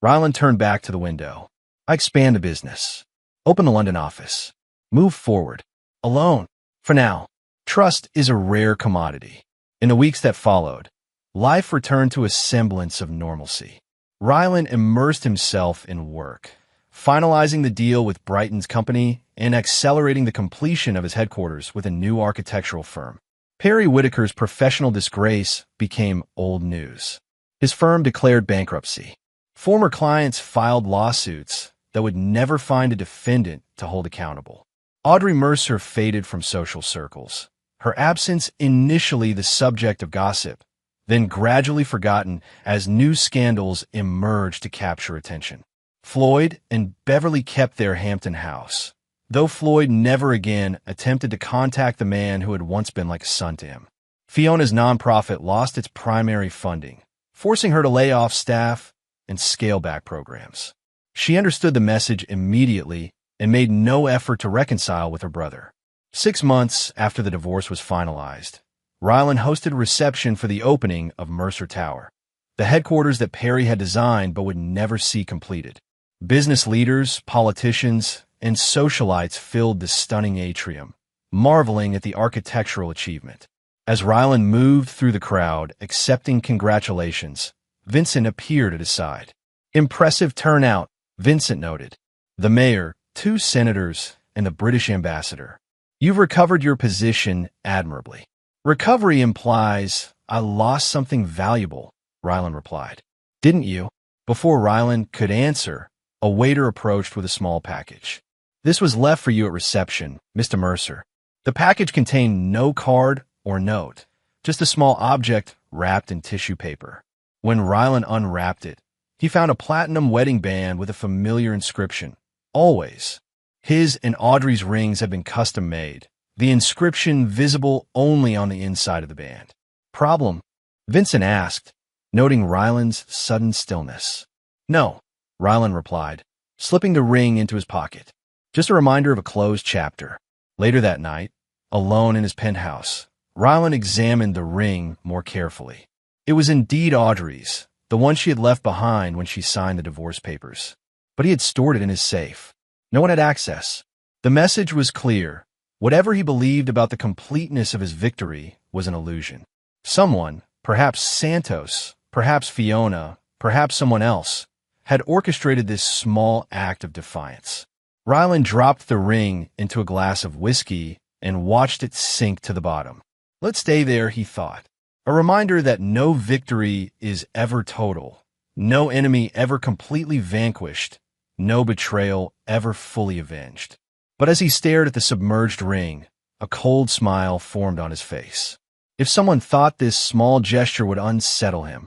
[SPEAKER 1] Rylan turned back to the window. I expand the business. Open the London office. Move forward. Alone. For now. Trust is a rare commodity. In the weeks that followed, life returned to a semblance of normalcy. Rylan immersed himself in work, finalizing the deal with Brighton's company and accelerating the completion of his headquarters with a new architectural firm. Perry Whitaker's professional disgrace became old news. His firm declared bankruptcy. Former clients filed lawsuits that would never find a defendant to hold accountable. Audrey Mercer faded from social circles, her absence initially the subject of gossip, then gradually forgotten as new scandals emerged to capture attention. Floyd and Beverly kept their Hampton house, though Floyd never again attempted to contact the man who had once been like a son to him. Fiona's nonprofit lost its primary funding, forcing her to lay off staff and scale back programs. She understood the message immediately and made no effort to reconcile with her brother. 6 months after the divorce was finalized, Rylan hosted a reception for the opening of Mercer Tower, the headquarters that Perry had designed but would never see completed. Business leaders, politicians, and socialites filled the stunning atrium, marveling at the architectural achievement. As Rylan moved through the crowd, accepting congratulations, Vincent appeared at his side. Impressive turnout, Vincent noted. The mayor, 2 senators, and the British ambassador. You've recovered your position admirably. Recovery implies I lost something valuable, Rylan replied. Didn't you? Before Rylan could answer, a waiter approached with a small package. This was left for you at reception, Mr. Mercer. The package contained no card or note, just a small object wrapped in tissue paper. When Rylan unwrapped it, he found a platinum wedding band with a familiar inscription, Always. His and Audrey's rings had been custom made, the inscription visible only on the inside of the band. Problem? Vincent asked, noting Rylan's sudden stillness. No, Rylan replied, slipping the ring into his pocket. Just a reminder of a closed chapter. Later that night, alone in his penthouse, Rylan examined the ring more carefully. It was indeed Audrey's, the one she had left behind when she signed the divorce papers. But he had stored it in his safe. No one had access. The message was clear. Whatever he believed about the completeness of his victory was an illusion. Someone, perhaps Santos, perhaps Fiona, perhaps someone else, had orchestrated this small act of defiance. Rylan dropped the ring into a glass of whiskey and watched it sink to the bottom. Let's stay there, he thought. A reminder that no victory is ever total, no enemy ever completely vanquished, no betrayal ever fully avenged. But as he stared at the submerged ring, a cold smile formed on his face. If someone thought this small gesture would unsettle him,